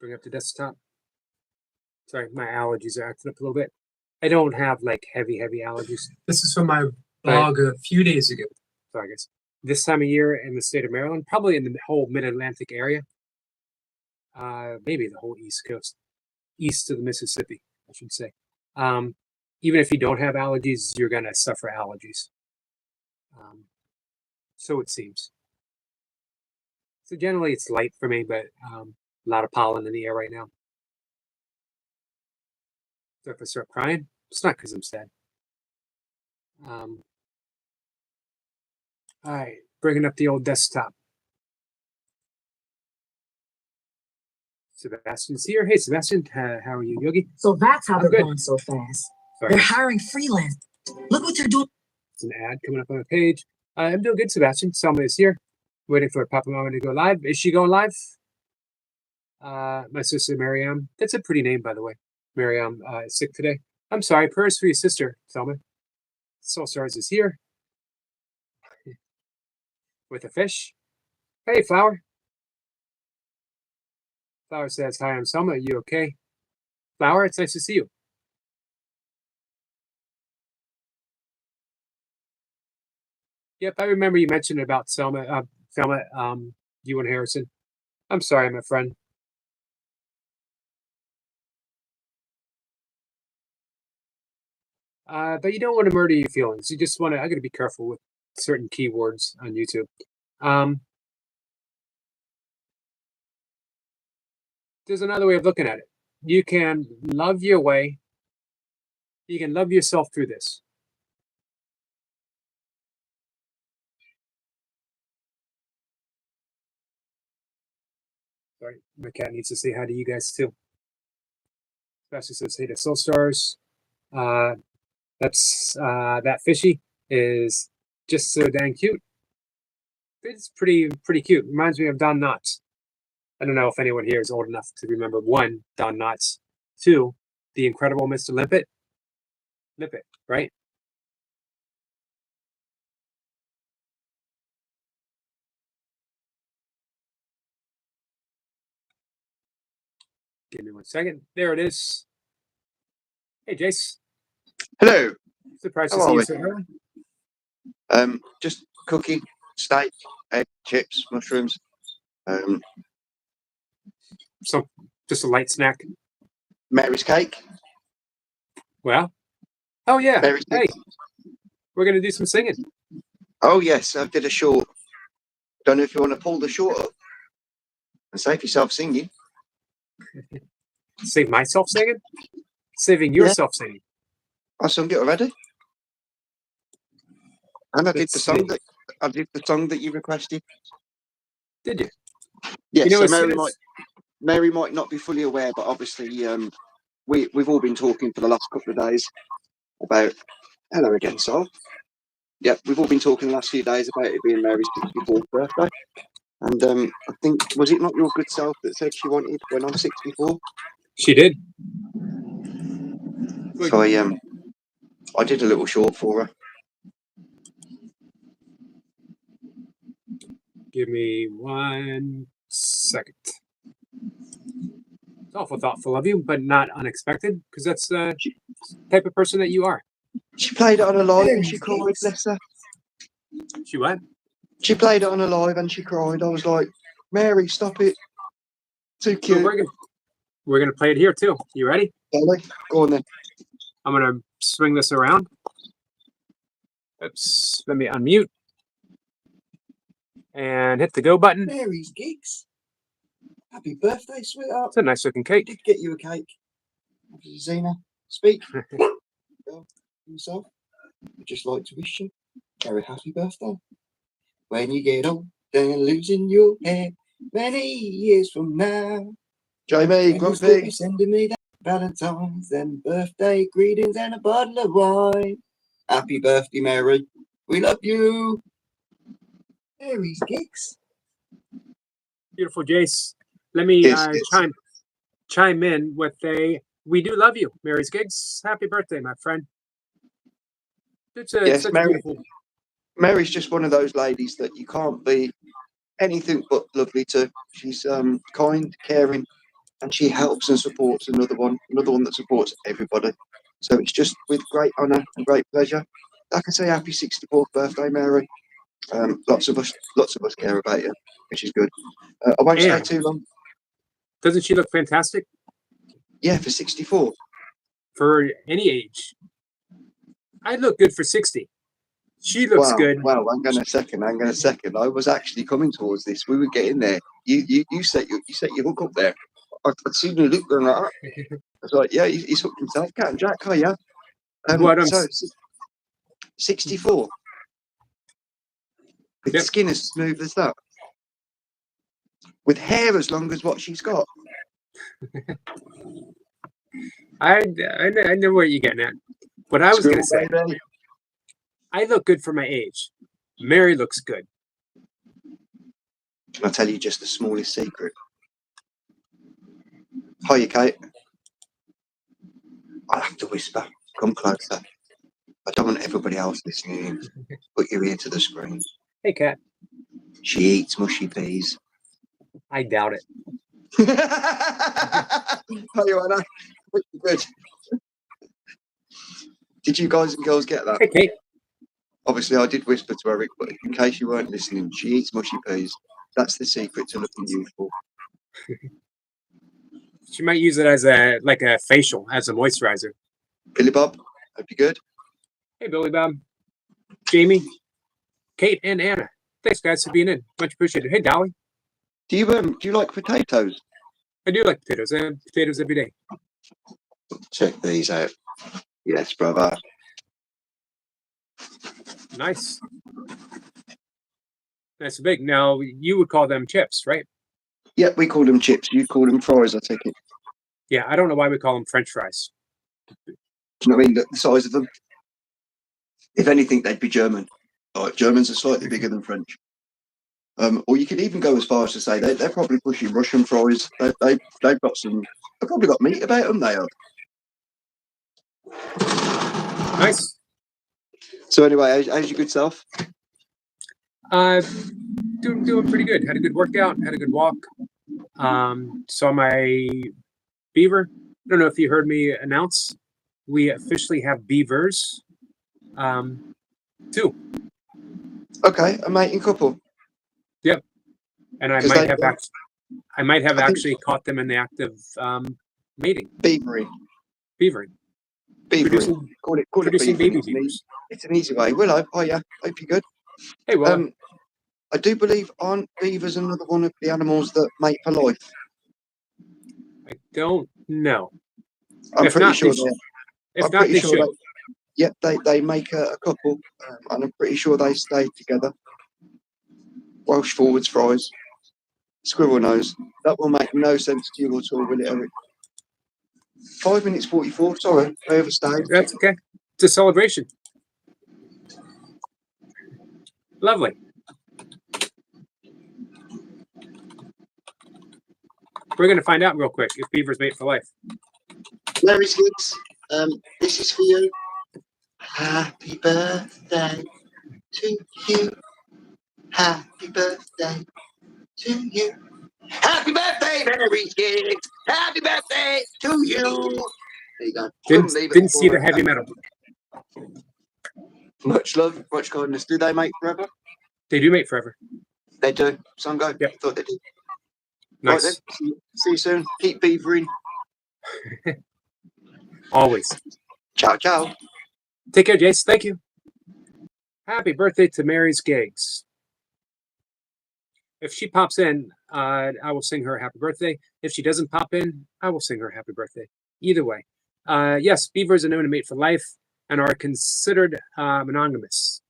Bring up the desktop. Sorry, my allergies are acting up a little bit. I don't have like heavy allergies. This is from my blog a few days ago. So I guess this time of year in the state of Maryland, probably in the whole mid-Atlantic area, maybe the whole East Coast, east of the Mississippi, I should say. Even if you don't have allergies, you're gonna suffer allergies. So it seems. So generally it's light for me, but a lot of pollen in the air right now. So if I start crying, it's not because I'm sad. All right, bringing up the old desktop. Sebastian's here. Hey, Sebastian, how are you, Yogi? So that's how I'm they're good. going so fast. Sorry, They're hiring freelance. Look what they're doing. it's an ad coming up on the page. I'm doing good, Sebastian. Selma is here, waiting for Papa Mama to go live. Is she going live? My sister Mariam. That's a pretty name, by the way. Mariam is sick today. I'm sorry. Prayers for your sister, Selma. Soul Stars is here with a fish. Hey, Flower. Flower says, "Hi, I'm Selma. Are you okay?" Flower, it's nice to see you. Yep, I remember you mentioned about Selma. You and Harrison. I'm sorry, my friend. But you don't want to murder your feelings. You just want to. I got to be careful with certain keywords on YouTube. There's another way of looking at it. You can love your way. You can love yourself through this. Sorry, my cat needs to say hi to you guys too. Especially says hey to Soul Stars. That's that fishy is just so dang cute. It's pretty cute. Reminds me of Don Knotts. I don't know if anyone here is old enough to remember one, Don Knotts, two, the incredible Mr. Limpet. Limpet, right? Give me 1 second. There it is. Hey, Jace. Hello. Surprised to How see are you we? so early. Just cooking, steak, egg, chips, mushrooms. So just a light snack. Mary's cake. Well, oh yeah. Mary's Hey, cake. we're gonna do some singing. Oh yes, I did a short. Don't know if you want to pull the short up and save yourself singing. Save myself singing? Saving yourself singing. I sung it already. And I did Let's the song see. that you requested. Did you? Yes, You know, so as soon as Mary might not be fully aware, but obviously we've all been talking for the last couple of days about hello again, Sol. Yeah, we've all been talking the last few days about it being Mary's 64th birthday. And I think, was it not your good self that said she wanted when I'm 64? she did. So I did a little short for her. Give me 1 second. It's awful thoughtful of you, but not unexpected, because that's the type of person that you are. She played it on a live and she cried, bless her. She what? She played it on a live and she cried. I was like, Mary, stop it. Too cute. So we're gonna play it here too. You ready? Ellie, go on then. I'm gonna swing this around. Oops, let me unmute. And hit the go button. Mary's Geeks. Happy birthday, sweetheart. It's a nice looking cake. Did get you a cake. Zena, speak. Yourself. I'd just like to wish you a very happy birthday. When you get old and losing your hair many years from now. Jamie, Grumpy. Be sending me that Valentine's and birthday greetings and a bottle of wine. Happy birthday, Mary. We love you. Mary's Geeks. Beautiful, Jace. Let me chime in with we do love you, Mary's Gigs. Happy birthday, my friend. It's such Mary, beautiful. Mary's just one of those ladies that you can't be anything but lovely to. She's kind, caring, and she helps and supports another one that supports everybody. So it's just with great honour and great pleasure. I can say happy 64th birthday, Mary. Lots of us care about you, which is good. I won't Yeah. stay too long. Doesn't she look fantastic Yeah, for 64. for any age? I look good for 60. She looks good. Wow, hang on a second. I was actually coming towards this. We were getting there. You set your hook up there. I'd seen you look going like that. I was like, yeah, he's hooked himself. Cat and Jack, oh yeah. What I'm So 64. With Yep. skin as smooth as that. With hair as long as what she's got. I know where you're getting at. What I was going to say, Squirrel baby. I look good for my age. Mary looks good. Can I tell you just the smallest secret? Hiya, Kate. I'll have to whisper. Come closer. I don't want everybody else listening in. Put your ear to the screen. Hey, Kat. She eats mushy peas. I doubt it. Hi, Joanna. Good. Did you guys and girls get that? Hey, Kate. Obviously, I did whisper to Eric, but in case you weren't listening, she eats mushy peas. That's the secret to looking youthful. She might use it as a facial, as a moisturizer. Billy Bob, hope you're good. Hey, Billy Bob, Jamie, Kate, and Anna. Thanks, guys, for being in. Much appreciated. Hey, Dolly. Do you like potatoes? I do like potatoes. I have potatoes every day. Check these out. Yes, brother. Nice. That's big. Now, you would call them chips, right? Yep, we call them chips. You call them fries, I take it. Yeah, I don't know why we call them French fries. Do you know what I mean? The size of them. If anything, they'd be German. Like, Germans are slightly bigger than French. Or you could even go as far as to say they're probably pushing Russian fries. They've probably got meat about them. They have. Nice. So anyway, how's your good self? Doing pretty good. Had a good workout. Had a good walk. Saw my beaver. I don't know if you heard me announce. We officially have beavers. 2. Okay, a mating couple. And I 'Cause might they- have I think- actually caught them in the act of mating, Beavering. beavering, Beavering. Call it producing beavering. baby It's an beavers. easy- It's an easy way. Willow, oh yeah, hope you're good. Hey, well, I do believe aren't beavers another one of the animals that mate for life? I don't know. I'm If pretty not, sure they they. If I'm not, pretty they sure should. they make a couple, and I'm pretty sure they stay together. Welsh forwards fries, squirrel nose. That will make no sense to you at all, will it, Eric? 5 minutes 44. Sorry, I overstayed. That's okay. It's a celebration. Lovely. We're going to find out real quick if beavers mate for life. Mary Skiggs, this is for you. Happy birthday to you. Happy birthday to you. Happy birthday, Mary Skiggs. Happy birthday to you. There you go. Didn't see the heavy metal. Much love, much kindness. Do they mate forever? They do mate forever. They do. Some go. Yep. Thought they did. Nice. Right then. See you soon. Keep beavering. Always. Ciao, ciao. Take care, Jace. Thank you. Happy birthday to Mary's Gigs. If she pops in, I will sing her happy birthday. If she doesn't pop in, I will sing her happy birthday. Either way. Yes, beavers are known to mate for life and are considered monogamous.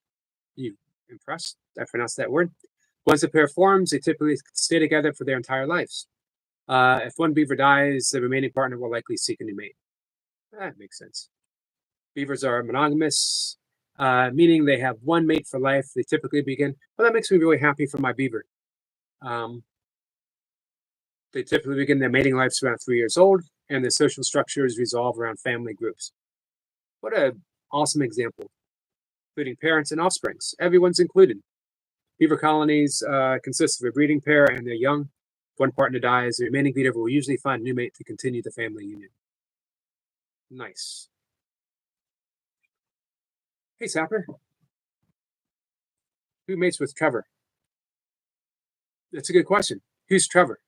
You impressed? I pronounced that word. Once a pair forms, they typically stay together for their entire lives. If one beaver dies, the remaining partner will likely seek a new mate. That makes sense. Beavers are monogamous, meaning they have one mate for life. They typically begin. Well, that makes me really happy for my beaver. They typically begin their mating lives around 3 years old, and their social structures resolve around family groups. What an awesome example, including parents and offsprings. Everyone's included. Beaver colonies consist of a breeding pair and their young, one partner dies, the remaining beater will usually find a new mate to continue the family union. Nice. Hey, Sapper. Who mates with Trevor? That's a good question. Who's Trevor?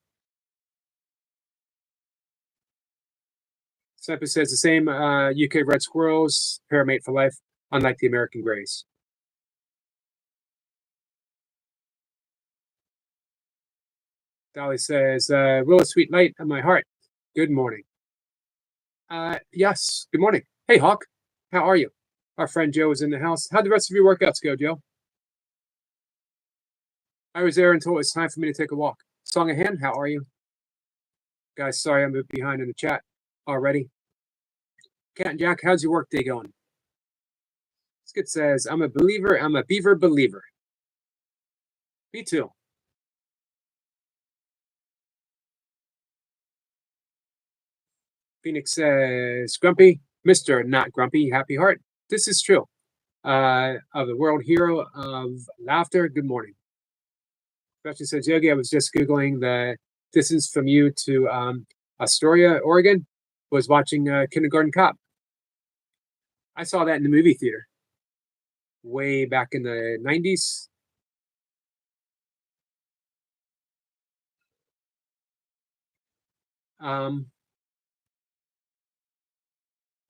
Sapper says the same UK red squirrels, paramate for life, unlike the American greys. Dolly says, Willow Sweet Light of my heart. Good morning. Yes, good morning. Hey, Hawk. How are you? Our friend Joe is in the house. How'd the rest of your workouts go, Joe? I was there until it was time for me to take a walk. Song of Hand, how are you? Guys, sorry I'm a bit behind in the chat already. Cat and Jack, how's your work day going? Skid says, I'm a beaver believer. Me too. Phoenix says, Grumpy, Mr. Not Grumpy, happy heart. This is true. Of the world hero of laughter, good morning. Gretchen says, Yogi, I was just Googling the distance from you to Astoria, Oregon. Was watching Kindergarten Cop. I saw that in the movie theater way back in the 90s.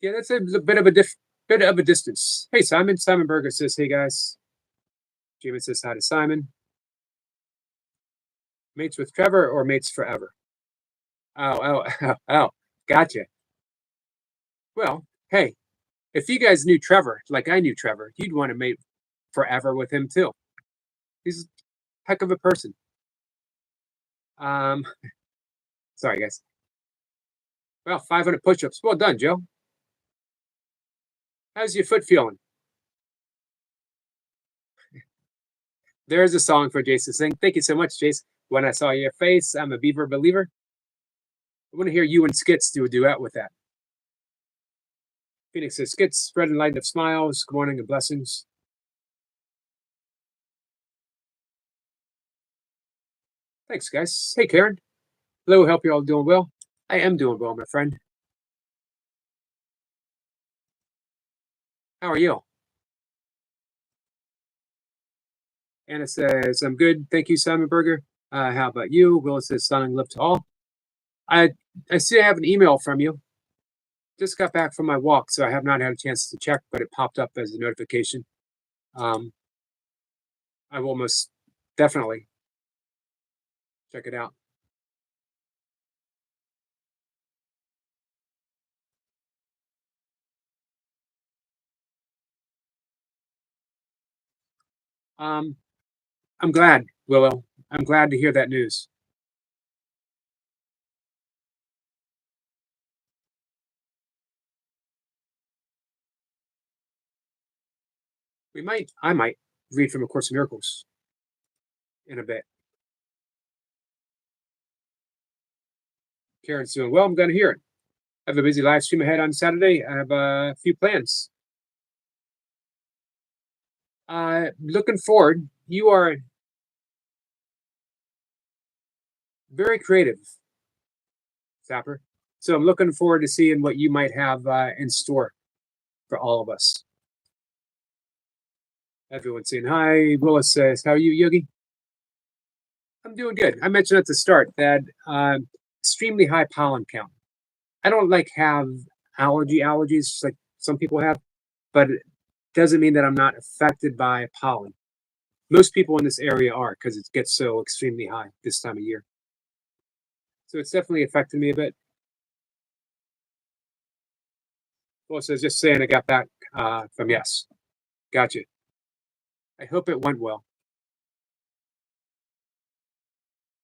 Yeah, that's a bit of a distance. Hey, Simon. Simon Berger says, hey, guys. Jamie says hi to Simon. Mates with Trevor or mates forever? Oh, gotcha. Well, hey, if you guys knew Trevor like I knew Trevor, you'd want to mate forever with him too. He's a heck of a person. Sorry, guys. Well, 500 push-ups. Well done, Joe. How's your foot feeling? There's a song for Jace to sing. Thank you so much, Jace. When I saw your face, I'm a beaver believer. I want to hear you and Skits do a duet with that. Phoenix says, Skits, spreading light of smiles. Good morning and blessings. Thanks, guys. Hey, Karen. Hello, hope you're all doing well. I am doing well, my friend. How are you? Anna says, I'm good. Thank you, Simon Berger. How about you? Will says, sending love to all. I see I have an email from you. Just got back from my walk, so I have not had a chance to check, but it popped up as a notification. I will most definitely check it out. I'm glad, Willow. I'm glad to hear that news. I might read from A Course in Miracles in a bit. Karen's doing well. I'm going to hear it. I have a busy live stream ahead on Saturday. I have a few plans. Looking forward. You are very creative, Zapper. So I'm looking forward to seeing what you might have in store for all of us. Everyone's saying hi. Willis says, how are you, Yogi? I'm doing good. I mentioned at the start that extremely high pollen count. I don't have allergies like some people have, but it doesn't mean that I'm not affected by pollen. Most people in this area are, because it gets so extremely high this time of year. So it's definitely affected me a bit. Well, so just saying I got back from yes. Gotcha. I hope it went well.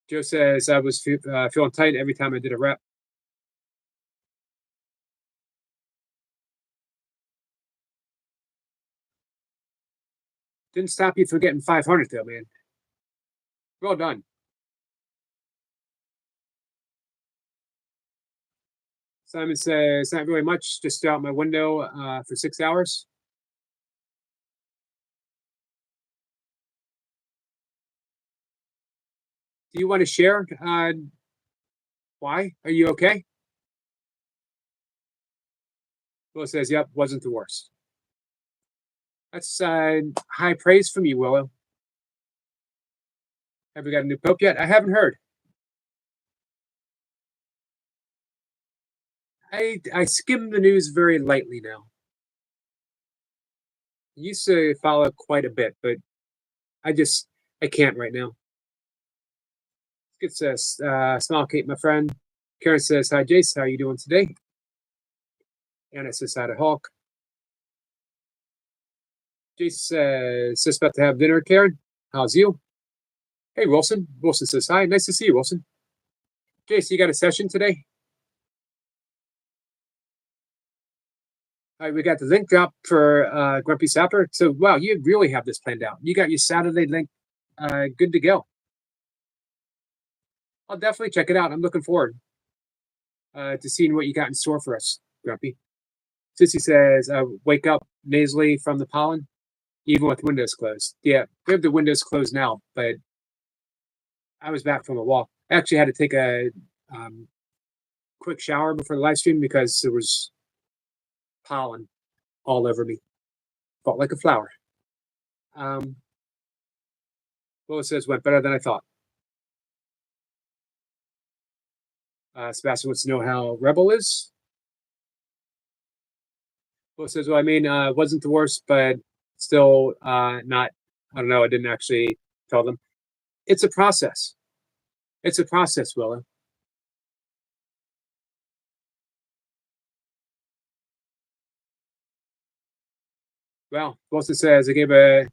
Joe says I was feeling tight every time I did a rep. Didn't stop you from getting 500 though, man. Well done. Simon says, not really much, just out my window for 6 hours. Do you want to share? Why? Are you okay? Willow says, "Yep, wasn't the worst." That's high praise from you, Willow. Have we got a new pope yet? I haven't heard. I skim the news very lightly now. I used to follow quite a bit, but I can't right now. It says, Smile Kate, my friend. Karen says, "Hi, Jace. How are you doing today?" Anna says, "Hi to Hulk." Jace says, "Just about to have dinner, Karen. How's you?" Hey, Wilson. Wilson says, "Hi. Nice to see you, Wilson." Jace, you got a session today? All right, we got the link drop for Grumpy Sapper. So, wow, you really have this planned out. You got your Saturday link good to go. I'll definitely check it out. I'm looking forward to seeing what you got in store for us, Grumpy. Sissy says, "Wake up nasally from the pollen, even with windows closed." Yeah, we have the windows closed now, but I was back from a walk. I actually had to take a quick shower before the live stream because there was pollen all over me. Felt like a flower. Well, it says went better than I thought. Sebastian wants to know how Rebel is. Well, it says, well, I mean, wasn't the worst, but still not. I don't know. I didn't actually tell them. It's a process. It's a process, Willow. Well, Wilson says I gave a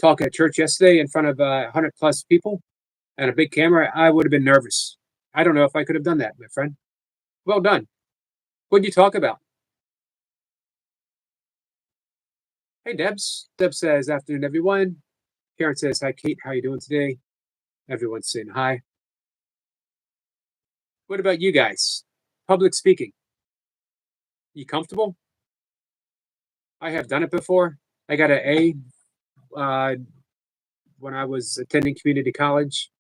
talk at church yesterday in front of 100+ people and a big camera. I would have been nervous. I don't know if I could have done that, my friend. Well done. What did you talk about? Hey, Debs. Deb says, "Afternoon, everyone." Karen says, "Hi, Kate. How are you doing today?" Everyone's saying hi. What about you guys? Public speaking. You comfortable? I have done it before. I got an A when I was attending community college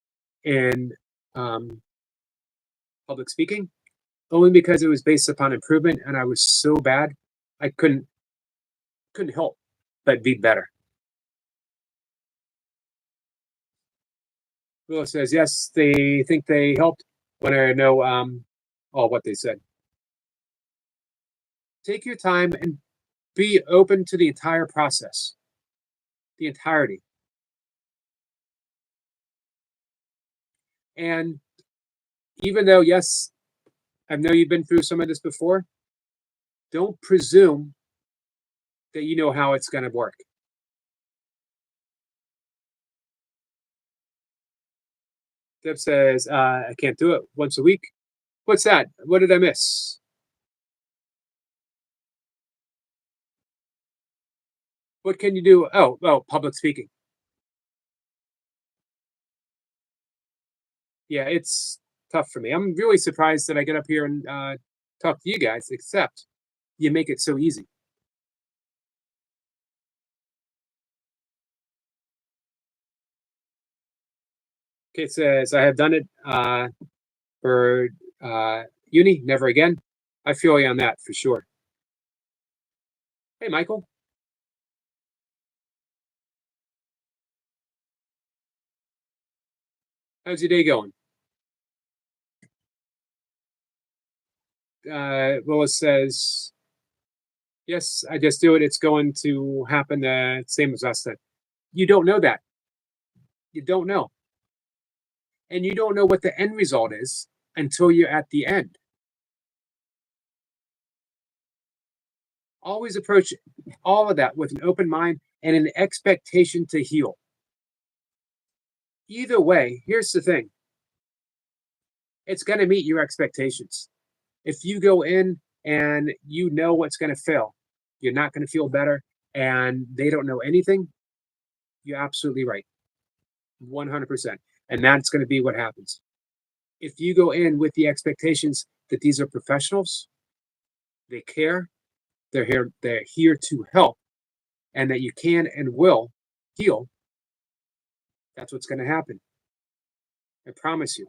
in public speaking, only because it was based upon improvement, and I was so bad I couldn't help but be better. Willow says, "Yes, they think they helped when I know all what they said." Take your time and be open to the entire process, the entirety. And even though, yes, I know you've been through some of this before, don't presume that you know how it's going to work. Deb says, "I can't do it once a week." What's that? What did I miss? What can you do? Oh, public speaking. Yeah, it's tough for me. I'm really surprised that I get up here and talk to you guys, except you make it so easy. Kate says, "I have done it for uni, never again." I feel you on that for sure. Hey, Michael. How's your day going? Willis says, "Yes, I just do it. It's going to happen the same as us said." You don't know that. You don't know. And you don't know what the end result is until you're at the end. Always approach all of that with an open mind and an expectation to heal. Either way, here's the thing, it's going to meet your expectations. If you go in and you know what's going to fail, you're not going to feel better, and they don't know anything, you're absolutely right. 100%. And that's going to be what happens. If you go in with the expectations that these are professionals, they care, they're here to help, and that you can and will heal, that's what's going to happen. I promise you.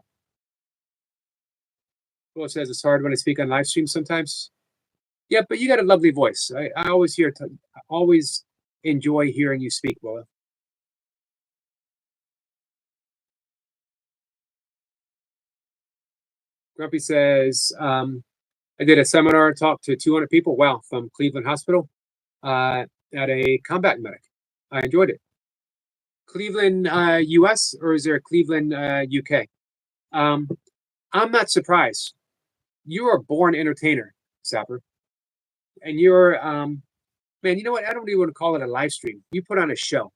Well, it says it's hard when I speak on live stream sometimes. Yeah, but you got a lovely voice. I always I always enjoy hearing you speak, Willa. Grumpy says, I did a seminar talk to 200 people. Wow, from Cleveland Hospital at a combat medic. I enjoyed it. Cleveland, US, or is there a Cleveland, UK? I'm not surprised. You are a born entertainer, Sapper. And you're, man, you know what? I don't even want to call it a live stream. You put on a show.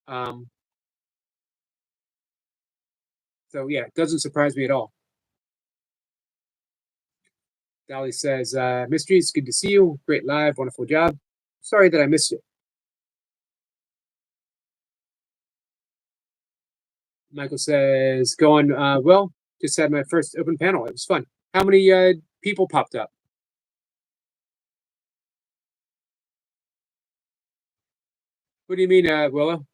So yeah, it doesn't surprise me at all. Dolly says, Mysteries, good to see you. Great live, wonderful job. Sorry that I missed it. Michael says, going well. Just had my first open panel. It was fun. How many people popped up? What do you mean, Willow?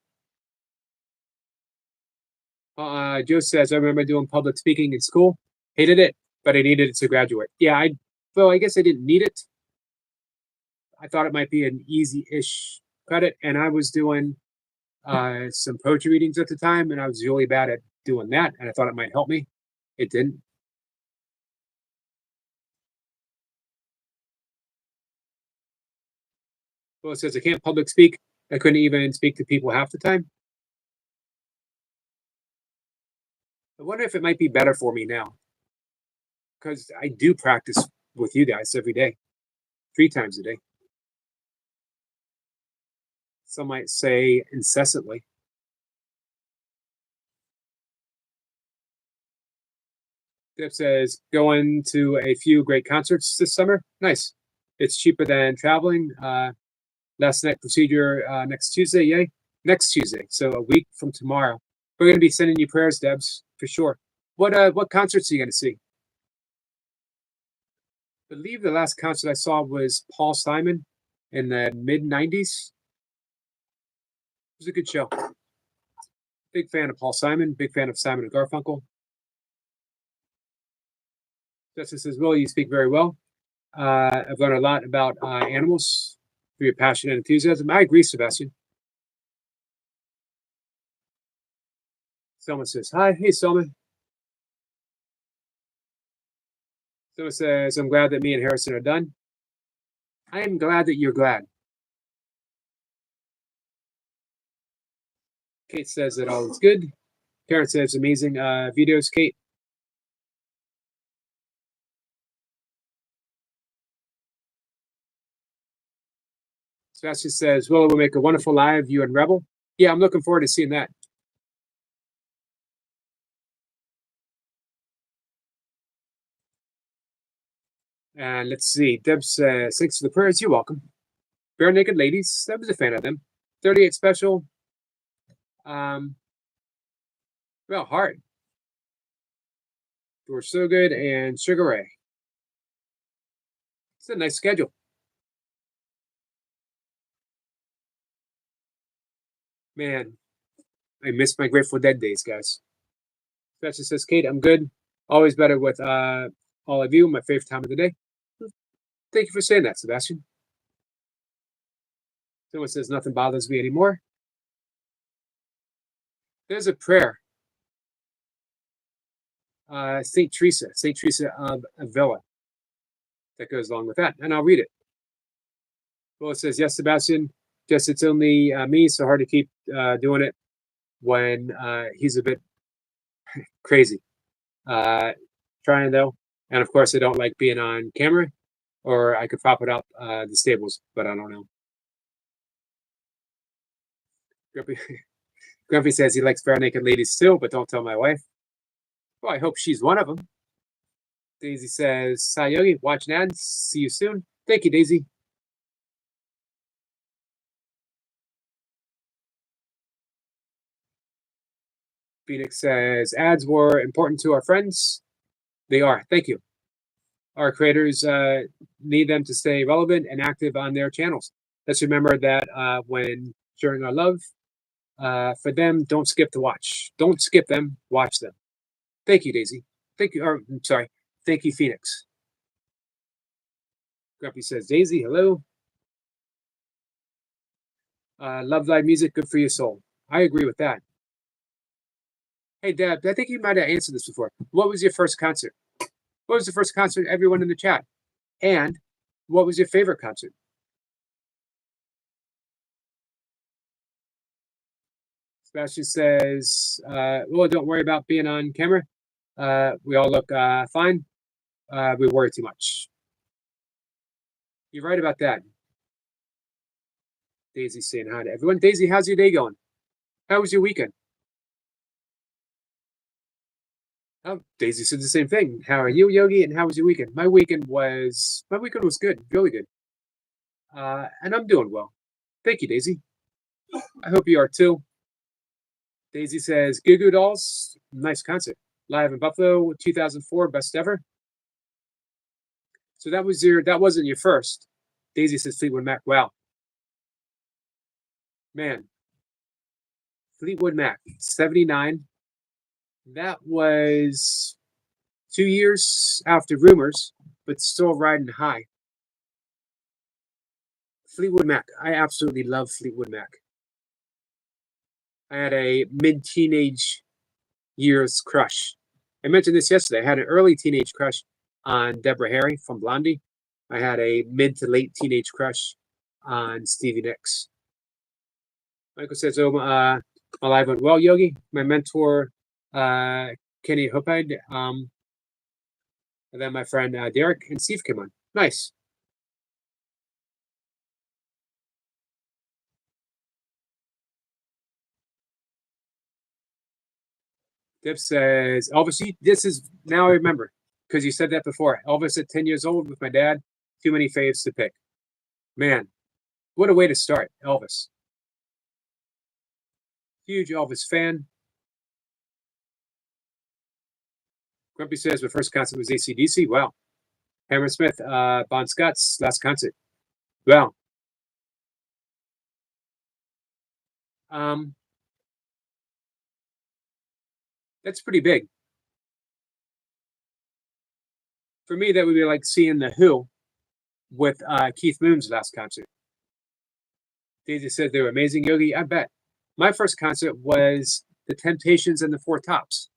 Joe says, I remember doing public speaking in school. Hated it, but I needed it to graduate. Yeah, I guess I didn't need it. I thought it might be an easy-ish credit, and I was doing some poetry readings at the time, and I was really bad at doing that, and I thought it might help me. It didn't. Well, it says I can't public speak. I couldn't even speak to people half the time. I wonder if it might be better for me now, because I do practice with you guys every day, 3 times a day. Some might say incessantly. Dip says, going to a few great concerts this summer. Nice. It's cheaper than traveling. Last neck procedure next Tuesday. Yay. Next Tuesday. So a week from tomorrow. We're going to be sending you prayers, Debs, for sure. What concerts are you going to see? I believe the last concert I saw was Paul Simon in the mid-90s. It was a good show. Big fan of Paul Simon. Big fan of Simon and Garfunkel. Justice says, Will, you speak very well. I've learned a lot about animals through your passion and enthusiasm. I agree, Sebastian. Selma says, hi. Hey, Selma. Selma says, I'm glad that me and Harrison are done. I am glad that you're glad. Kate says that all is good. Karen says, amazing videos, Kate. Sebastian says, Willow will make a wonderful live, you and Rebel. Yeah, I'm looking forward to seeing that. And let's see. Deb says, thanks for the prayers. You're welcome. Bare Naked Ladies. I was a fan of them. 38 Special. Well, Heart. George So Good and Sugar Ray. It's a nice schedule. Man, I miss my Grateful Dead days, guys. Sebastian says, Kate, I'm good. Always better with all of you. My favorite time of the day. Thank you for saying that, Sebastian. Someone says, nothing bothers me anymore. There's a prayer. St. Teresa of Avila. That goes along with that, and I'll read it. Well, it says, yes, Sebastian, just it's only me, so hard to keep doing it when he's a bit crazy. Trying, though. And, of course, I don't like being on camera, or I could prop it up the stables, but I don't know. Grumpy says he likes Bare Naked Ladies too, but don't tell my wife. Well, I hope she's one of them. Daisy says, Hi, Yogi, watching ads. See you soon. Thank you, Daisy. Phoenix says, ads were important to our friends. They are. Thank you. Our creators need them to stay relevant and active on their channels. Let's remember that when sharing our love for them, don't skip to watch. Don't skip them. Watch them. Thank you, Daisy. Thank you. Or I'm sorry. Thank you, Phoenix. Grumpy says, Daisy, hello. Love live music, good for your soul. I agree with that. Hey, Deb, I think you might have answered this before. What was your first concert? What was the first concert, everyone in the chat? And what was your favorite concert? Sebastian says, well, don't worry about being on camera. We all look fine. We worry too much. You're right about that. Daisy's saying hi to everyone. Daisy, how's your day going? How was your weekend? Oh, Daisy said the same thing. How are you, Yogi? And how was your weekend? My weekend was good, really good. And I'm doing well. Thank you, Daisy. I hope you are too. Daisy says, Goo Goo Dolls, nice concert. Live in Buffalo, 2004, best ever. So that wasn't your first. Daisy says Fleetwood Mac. Wow. Man. Fleetwood Mac, 79. That was 2 years after Rumors, but still riding high. Fleetwood Mac. I absolutely love Fleetwood Mac. I had a mid-teenage years crush. I mentioned this yesterday. I had an early teenage crush on Deborah Harry from Blondie. I had a mid to late teenage crush on Stevie Nicks. Michael says, my live went well, Yogi. My mentor, Kenny Hopide, and then my friend Derek and Steve came on. Nice. Dip says, Elvis, this is, now I remember, because you said that before. Elvis at 10 years old with my dad, too many faves to pick. Man, what a way to start, Elvis. Huge Elvis fan. Grumpy says, my first concert was AC/DC. Wow. Hammer Smith, Bon Scott's last concert. Wow. That's pretty big. For me, that would be like seeing The Who with Keith Moon's last concert. Daisy said they were amazing, Yogi. I bet. My first concert was The Temptations and the Four Tops.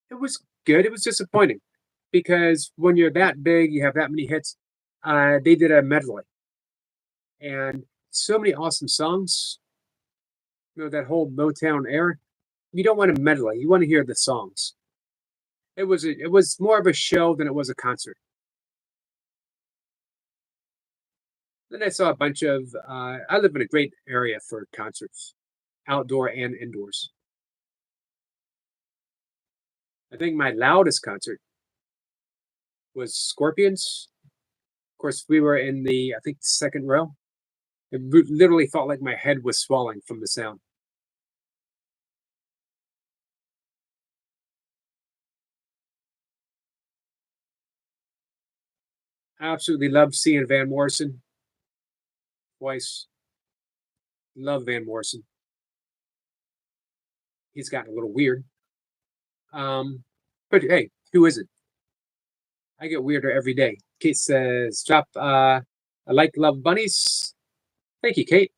It was good. It was disappointing because when you're that big, you have that many hits. They did a medley and so many awesome songs. You know, that whole Motown era. You don't want a medley. You want to hear the songs. It was more of a show than it was a concert. Then I saw a bunch of. I live in a great area for concerts, outdoor and indoors. I think my loudest concert was Scorpions. Of course, we were in the, I think, second row. It literally felt like my head was swelling from the sound. I absolutely loved seeing Van Morrison twice. Love Van Morrison. He's gotten a little weird. But hey, who isn't? I get weirder every day. Kate says, drop I like Love Bunnies. Thank you, Kate.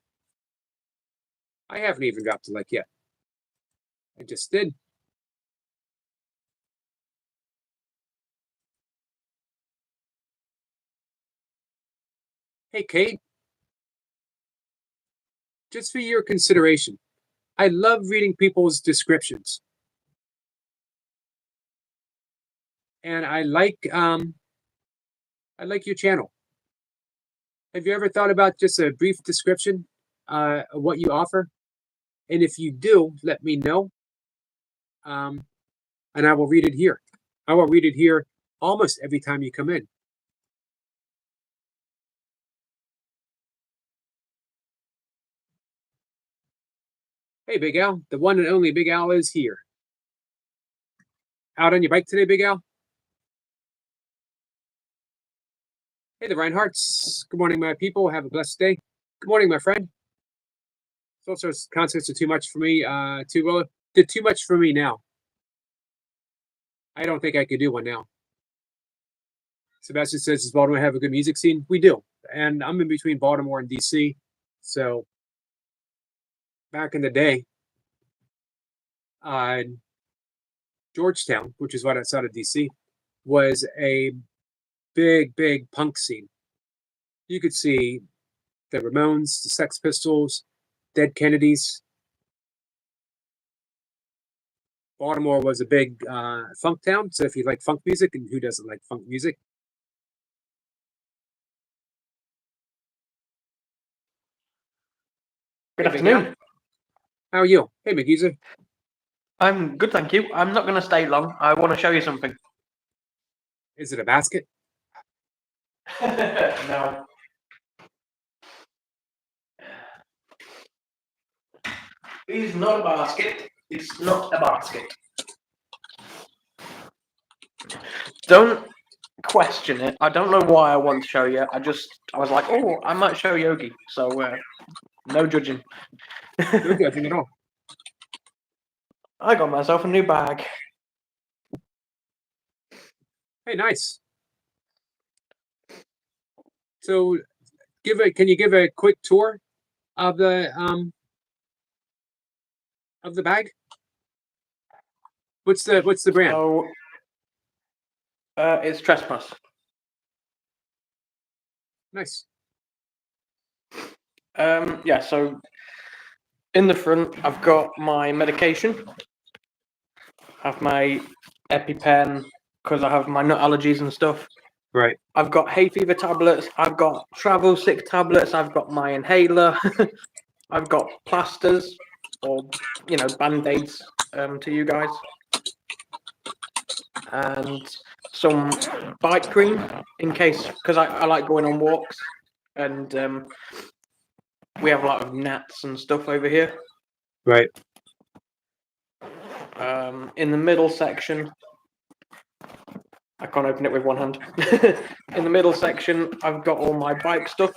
I haven't even dropped a like yet. I just did. Hey, Kate. Just for your consideration, I love reading people's descriptions. And I like your channel. Have you ever thought about just a brief description of what you offer? And if you do, let me know. And I will read it here. I will read it here almost every time you come in. Hey, Big Al. The one and only Big Al is here. Out on your bike today, Big Al? Hey, the Reinhardts. Good morning, my people. Have a blessed day. Good morning, my friend. Social concerts are too much for me. Did too much for me now. I don't think I could do one now. Sebastian says, does Baltimore have a good music scene? We do. And I'm in between Baltimore and DC. So back in the day, Georgetown, which is right outside of DC, was a big punk scene. You could see the Ramones, the Sex Pistols, Dead Kennedys. Baltimore was a big funk town. So if you like funk music, and who doesn't like funk music? Good Hey, Miguel. afternoon. How are you? Hey, McGeezer. I'm good, thank you. I'm not going to stay long. I want to show you something. Is it a basket? No. It's not a basket. It's not a basket. Don't question it. I don't know why I want to show you. I was like, oh, I might show Yogi. So, no judging. No judging at all. I got myself a new bag. Hey, nice. So, can you give a quick tour of the bag? What's the brand? So, it's Trespass. Nice. Yeah, so in the front, I've got my medication. I have my EpiPen because I have my nut allergies and stuff. Right. I've got hay fever tablets. I've got travel sick tablets. I've got my inhaler. I've got plasters or, band-aids to you guys. And some bike cream in case, because I like going on walks. And we have a lot of gnats and stuff over here. Right. In the middle section, I can't open it with one hand. In the middle section, I've got all my bike stuff.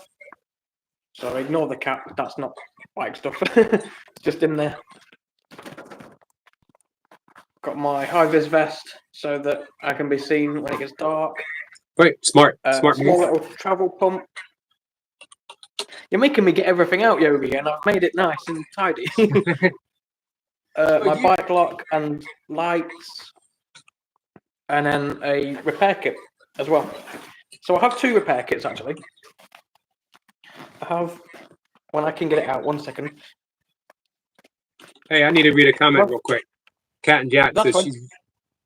So ignore the cap, that's not bike stuff. It's just in there. Got my high-vis vest so that I can be seen when it gets dark. Right. Smart Small move. little travel pump. You're making me get everything out, Yogi, and I've made it nice and tidy. My bike lock and lights, and then a repair kit as well. So I have two repair kits actually. I have, when I can get it out, 1 second. Hey, I need to read a comment real quick. Cat and Jack That's says fine.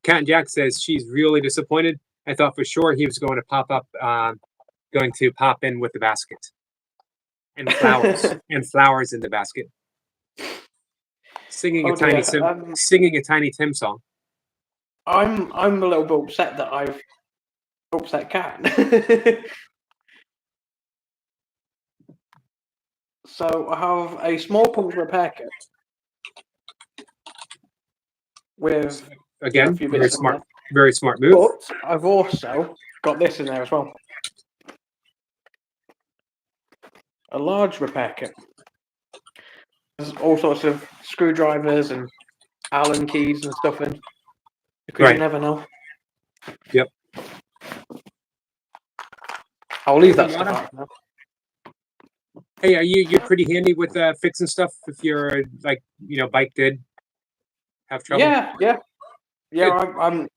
Cat and Jack says she's really disappointed. I thought for sure he was going to pop in with the basket and flowers in the basket, singing Oh dear. singing a Tiny Tim song. I'm a little bit upset that I've upset Cat. So I have a small pump repair kit with Again, a few very bits in smart, there. very smart move. But I've also got this in there as well. A large repair kit. There's all sorts of screwdrivers and Allen keys and stuff in. Because Right. you never know. Yep. I'll leave that stuff out now. Hey, are you're pretty handy with fixing stuff if you're bike did have trouble? Yeah.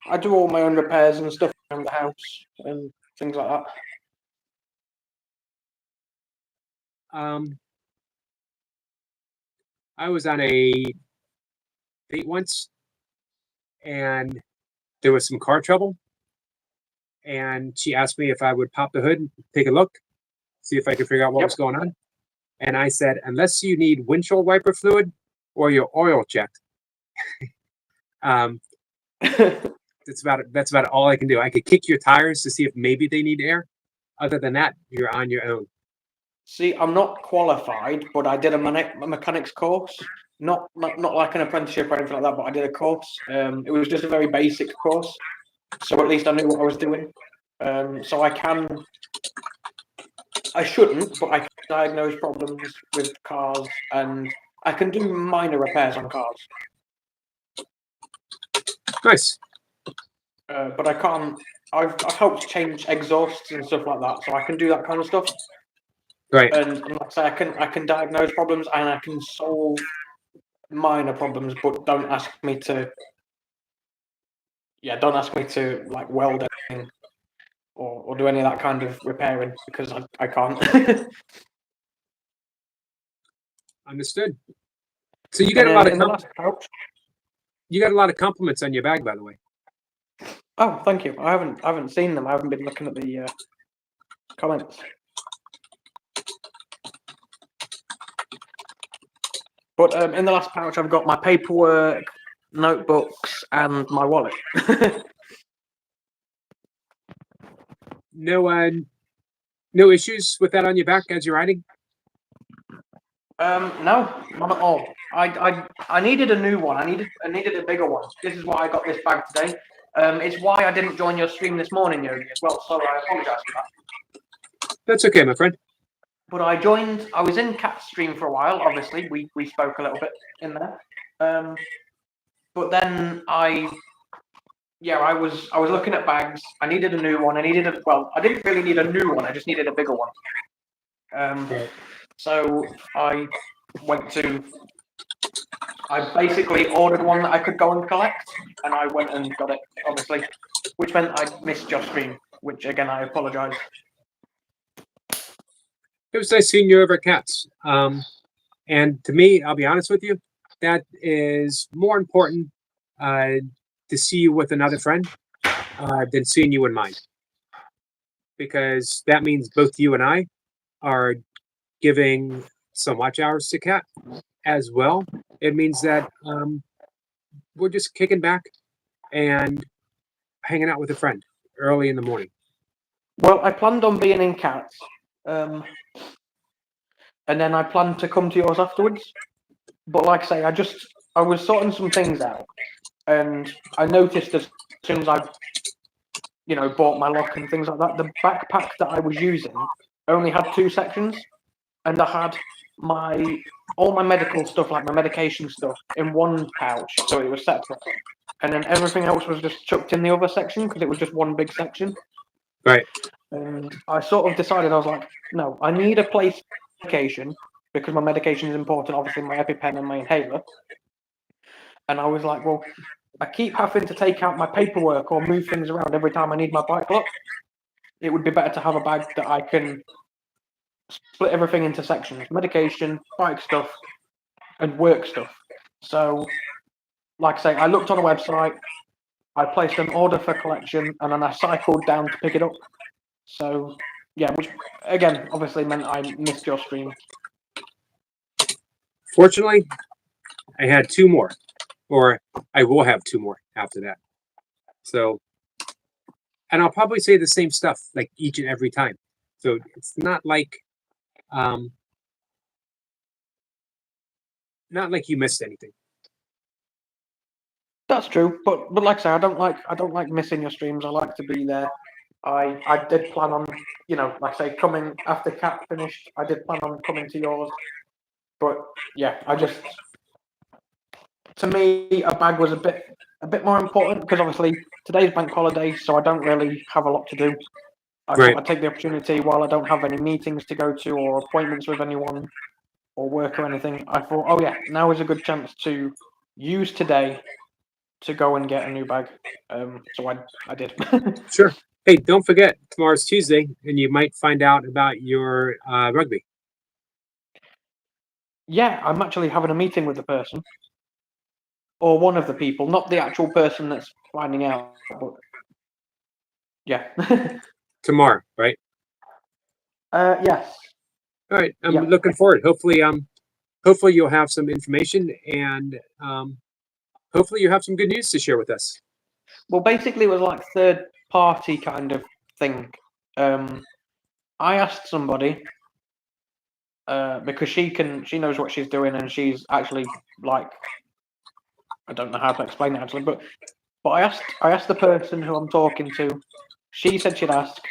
I do all my own repairs and stuff around the house and things like that. I was on a date once, and there was some car trouble, and she asked me if I would pop the hood and take a look, see if I could figure out what was going on. And I said, unless you need windshield wiper fluid or your oil checked, that's about all I can do. I could kick your tires to see if maybe they need air. Other than that, you're on your own. See, I'm not qualified, but I did a mechanics course. Not like an apprenticeship or anything like that, but I did a course. It was just a very basic course, so at least I knew what I was doing. So I shouldn't, but I can diagnose problems with cars, and I can do minor repairs on cars. Nice. but I can't. I've helped change exhausts and stuff like that, so I can do that kind of stuff. Right. And like I say, I can diagnose problems and I can solve minor problems, but don't ask me to. Yeah, don't ask me to like weld anything or do any of that kind of repairing because I can't. Understood. So you got a lot of in the last pouch. you got a lot of compliments on your bag, by the way. Oh, thank you. I haven't seen them. I haven't been looking at the comments. But in the last pouch, I've got my paperwork, notebooks, and my wallet. No issues with that on your back as you're riding? No, not at all. I needed a new one. I needed a bigger one. This is why I got this bag today. It's why I didn't join your stream this morning, Yogi, as well. So I apologise for that. That's okay, my friend. But I was in Cat's stream for a while, obviously. We spoke a little bit in there. But then I was looking at bags. I needed a new one. I didn't really need a new one. I just needed a bigger one. Right. So I basically ordered one that I could go and collect, and I went and got it, obviously, which meant I missed your stream, which again, I apologise. It was nice seeing you over at Cats. And to me, I'll be honest with you, that is more important to see you with another friend than seeing you in mine. Because that means both you and I are giving some watch hours to Cat as well. It means that we're just kicking back and hanging out with a friend early in the morning. Well, I planned on being in Cats. And then I planned to come to yours afterwards. But like I say, I was sorting some things out, and I noticed as soon as I, bought my lock and things like that, the backpack that I was using only had 2 sections, and I had all my medical stuff, like my medication stuff, in one pouch, so it was separate, and then everything else was just chucked in the other section because it was just one big section. Right. And I sort of decided, I was like, no, I need a place for medication because my medication is important, obviously my EpiPen and my inhaler. And I was like, well, I keep having to take out my paperwork or move things around every time I need my bike lock. It would be better to have a bag that I can split everything into sections: medication, bike stuff, and work stuff. So, like I say, I looked on a website, I placed an order for collection, and then I cycled down to pick it up. So, yeah, which again, obviously meant I missed your stream. Fortunately, I had 2 more, or I will have 2 more after that. So, and I'll probably say the same stuff like each and every time. So it's not like you missed anything. That's true, but like I say, I don't like missing your streams. I like to be there. I did plan on, like I say, coming after Cat finished. I did plan on coming to yours, but yeah, to me, a bag was a bit more important because obviously today's bank holiday, so I don't really have a lot to do. I Right. thought I'd take the opportunity while I don't have any meetings to go to or appointments with anyone or work or anything. I thought, oh yeah, now is a good chance to use today to go and get a new bag. So I did. Sure. Hey, don't forget, tomorrow's Tuesday, and you might find out about your rugby. Yeah, I'm actually having a meeting with the person. Or one of the people, not the actual person that's finding out, but yeah. Tomorrow, right? Yes. All right. I'm Yeah. looking forward. Hopefully you'll have some information, and hopefully you have some good news to share with us. Well, basically, it was like third party kind of thing. I asked somebody because she knows what she's doing, and she's actually like, I don't know how to explain it actually, but I asked the person who I'm talking to. She said she'd ask.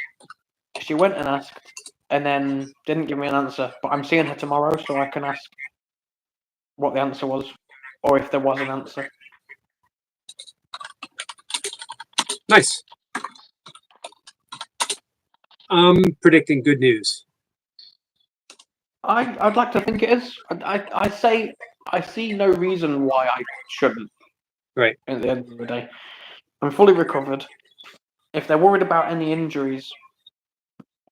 She went and asked, and then didn't give me an answer. But I'm seeing her tomorrow, so I can ask what the answer was, or if there was an answer. Nice. I'm predicting good news. I'd like to think it is. I say I see no reason why I shouldn't. Right. At the end of the day, I'm fully recovered. If they're worried about any injuries,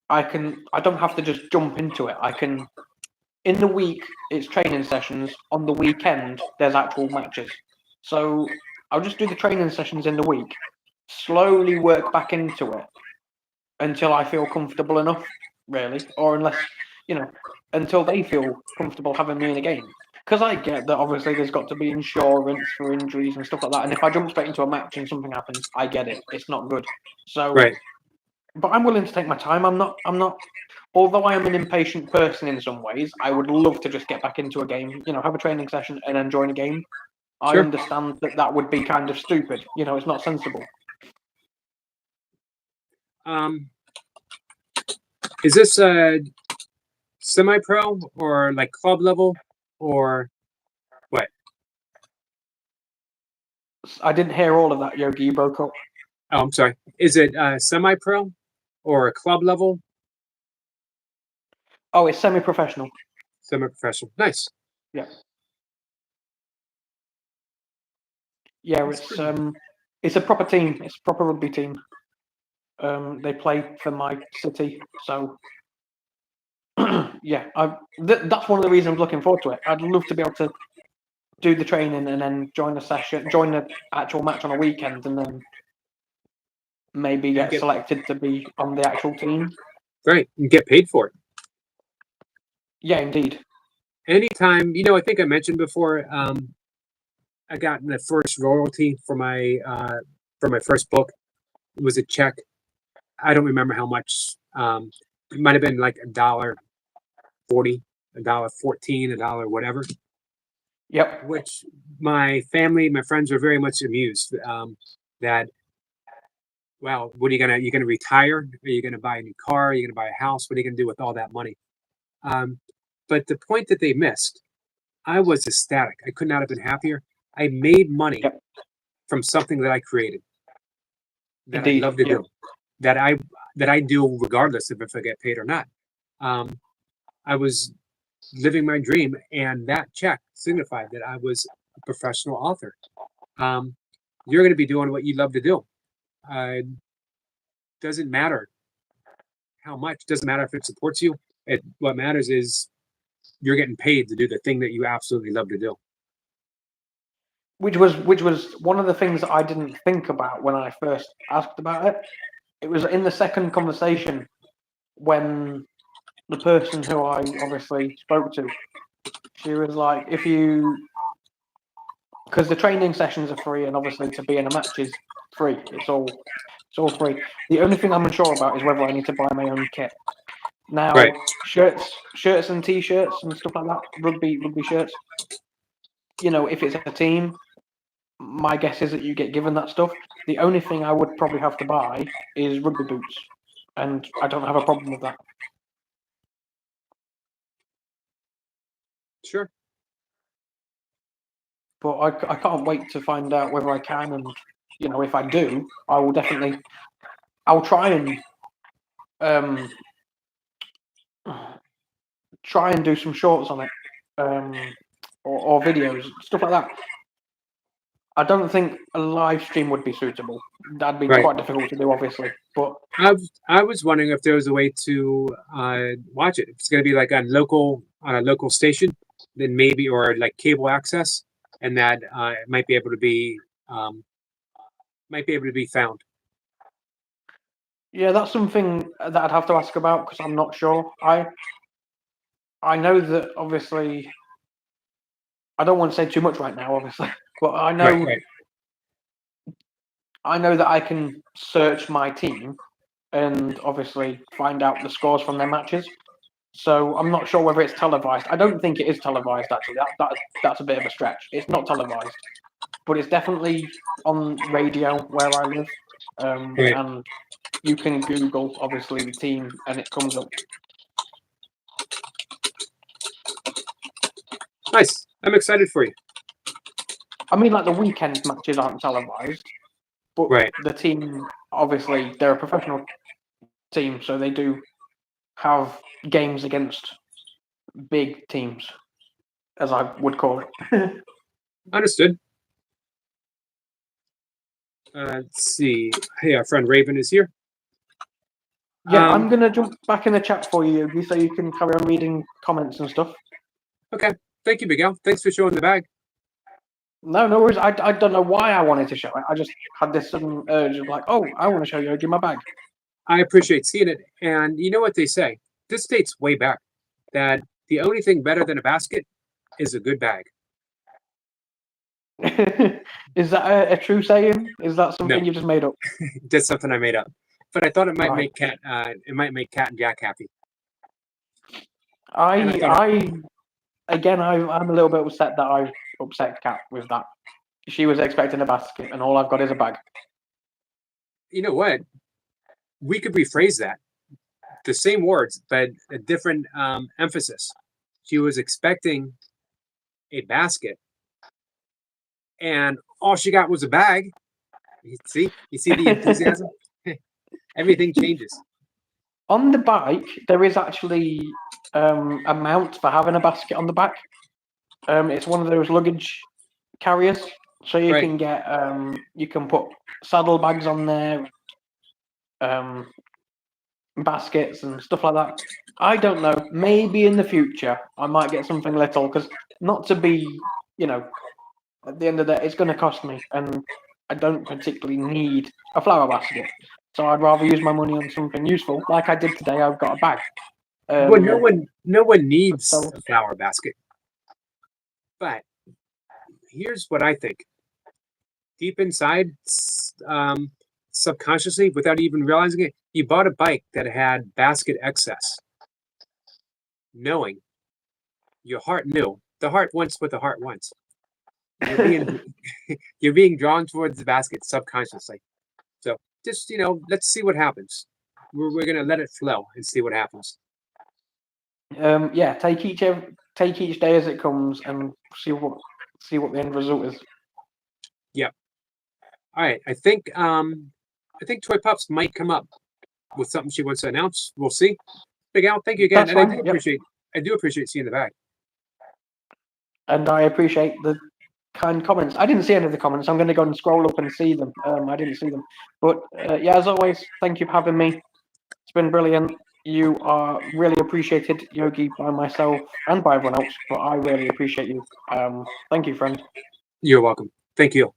I don't have to just jump into it. I can. In the week, it's training sessions. On the weekend, there's actual matches. So I'll just do the training sessions in the week, slowly work back into it until I feel comfortable enough, really, or unless, until they feel comfortable having me in a game. Because I get that obviously there's got to be insurance for injuries and stuff like that. And if I jump straight into a match and something happens, I get it. It's not good. So, Right. but I'm willing to take my time. I'm not. Although I am an impatient person in some ways, I would love to just get back into a game. Have a training session and then join a game. I Sure. understand that would be kind of stupid. It's not sensible. Is this semi-pro or like club level or what? I didn't hear all of that, Yogi. You broke up. Oh, I'm sorry. Is it semi-pro or club level? Oh, it's semi-professional. Semi-professional. Nice. Yeah, That's it's a proper team. It's a proper rugby team. They play for my city, so yeah, that's one of the reasons I'm looking forward to it. I'd love to be able to do the training and then join the actual match on a weekend, and then maybe get selected to be on the actual team. Great. And get paid for it. Yeah, indeed. Anytime, I think I mentioned before, I got the first royalty for my first book. It was a check. I don't remember how much. It might have been like $1.40, $1.14, $1 whatever. Yep. Which my family, my friends were very much amused that. Well, what are you gonna retire? Are you gonna buy a new car? Are you gonna buy a house? What are you gonna do with all that money? But the point that they missed, I was ecstatic. I could not have been happier. I made money Yep. from something that I created, that Indeed. I love to Yep. do, that I do regardless of if I get paid or not. I was living my dream, and that check signified that I was a professional author. You're going to be doing what you love to do. Doesn't matter how much. Doesn't matter if it supports you. What matters is you're getting paid to do the thing that you absolutely love to do. Which was one of the things that I didn't think about when I first asked about it. It was in the second conversation when the person who I obviously spoke to, she was like, because the training sessions are free, and obviously to be in a match is free. It's all free. The only thing I'm unsure about is whether I need to buy my own kit. Now, Right. shirts and t-shirts and stuff like that, rugby shirts. If it's a team, my guess is that you get given that stuff. The only thing I would probably have to buy is rugby boots, and I don't have a problem with that. Sure. But I can't wait to find out whether I can, and if I do, I will definitely. I'll try and do some shorts on it, or videos, stuff like that. I don't think a live stream would be suitable. That'd be Right. quite difficult to do, obviously. But I was wondering if there was a way to watch it. If it's going to be like on a local station, then maybe, or like cable access, and that it might be able to be found. yeah, that's something that I'd have to ask about because I'm not sure. I know that obviously. I don't want to say too much right now, obviously, but I know Right. I know that I can search my team and obviously find out the scores from their matches. So I'm not sure whether it's televised. I don't think it is televised. Actually, that's a bit of a stretch. It's not televised, but it's definitely on radio where I live, Right. and you can Google obviously the team and it comes up. Nice. I'm excited for you. I mean, like the weekend matches aren't televised, But Right. the team, obviously, they're a professional team, so they do have games against big teams, as I would call it. Understood. Let's see. Hey, our friend Raven is here. Yeah, Um, I'm gonna jump back in the chat for you, Yogi, so you can carry on reading comments and stuff. Okay. Thank you, Miguel. Thanks for showing the bag. No, no worries. I don't know why I wanted to show it. I just had this sudden urge of like, oh, I want to show Yogi my bag. I appreciate seeing it. And you know what they say? This dates way back that the only thing better than a basket is a good bag. Is that a true saying? Is that something No. you just made up? Just something I made up. But I thought it might Right. make Cat and Jack happy. I'm a little bit upset that I upset Kat with that. She was expecting a basket, and all I've got is a bag. You know what? We could rephrase that. The same words, but a different emphasis. She was expecting a basket, and all she got was a bag. You see the enthusiasm? Everything changes. On the bike, there is actually a mount for having a basket on the back. It's one of those luggage carriers, so you Right. can get you can put saddlebags on there, baskets and stuff like that. I don't know. Maybe in the future I might get something little, because not to be, at the end of the day, it's going to cost me, and I don't particularly need a flower basket. So I'd rather use my money on something useful, like I did today. I've got a bag. Well, no one needs so- a flower basket. But here's what I think. Deep inside, subconsciously, without even realizing it, you bought a bike that had basket excess, knowing your heart knew. The heart wants what the heart wants. You're being you're being drawn towards the basket subconsciously. So just let's see what happens. We're gonna let it flow and see what happens. Yeah, take each day as it comes and see what the end result is. All right, I think Toy Pups might come up with something she wants to announce. We'll see. Big Al, thank you again, That's and fine, yep. I do appreciate seeing the bag. And I appreciate the kind comments. I didn't see any of the comments. I'm going to go and scroll up and see them. I didn't see them, but yeah, as always, thank you for having me. It's been brilliant. You are really appreciated, Yogi, by myself and by everyone else. But I really appreciate you. Thank you, friend. You're welcome. Thank you.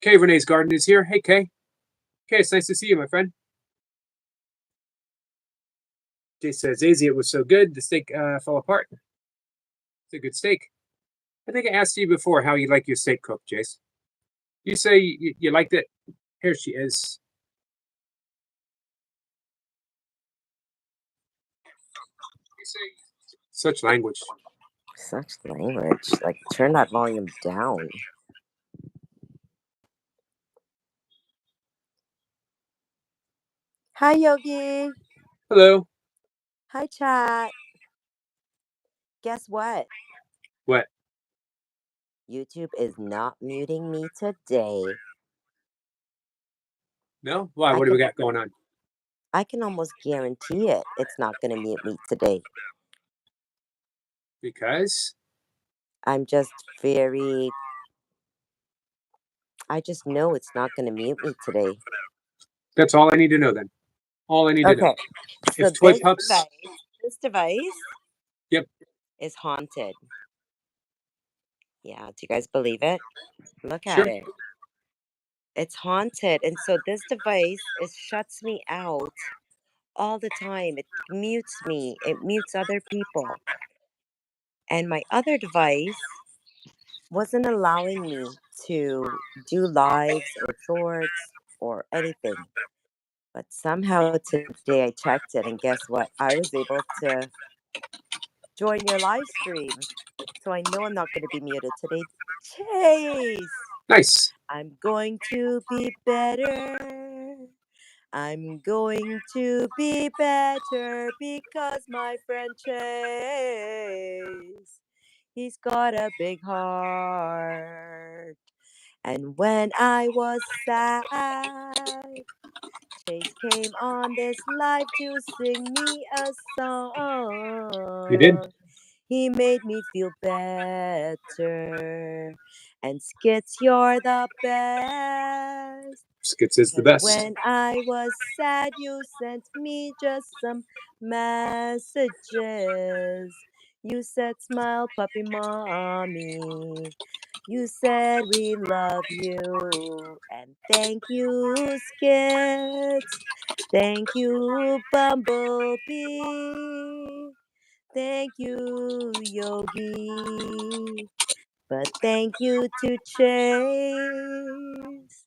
Kay Renee's Garden is here. Hey, Kay. Kay, it's nice to see you, my friend. Jay says, Daisy, it was so good. The steak fell apart. It's a good steak. I think I asked you before how you like your steak cooked, Jace. You say you liked it. Here she is. Such language. Such language. Like, turn that volume down. Hi, Yogi. Hello. Hi, chat. Guess what? What? YouTube is not muting me today. No? Why? What do we got going on? I can almost guarantee it. It's not going to mute me today. Because? I just know it's not going to mute me today. That's all I need to know then. All I need to know. So If Toy Pups... this device Yep. is haunted. Yeah, do you guys believe it? Look at Sure. it. It's haunted. And so this device shuts me out all the time. It mutes me. It mutes other people. And my other device wasn't allowing me to do lives or shorts or anything. But somehow today I checked it, and guess what? I was able to join your live stream. So I know I'm not going to be muted today. Chase! Nice. I'm going to be better. I'm going to be better because my friend Chase, he's got a big heart. heart. And when I was sad, Chase came on this life to sing me a You did? song. He made me feel better. And Skits, you're the best. Skits is the 'Cause best. when I was sad, you sent me just some messages. You said, smile, puppy mommy. You said, we love you. And thank you, Skits. Thank you, Bumblebee. Thank you, Yogi. But thank you to Chase.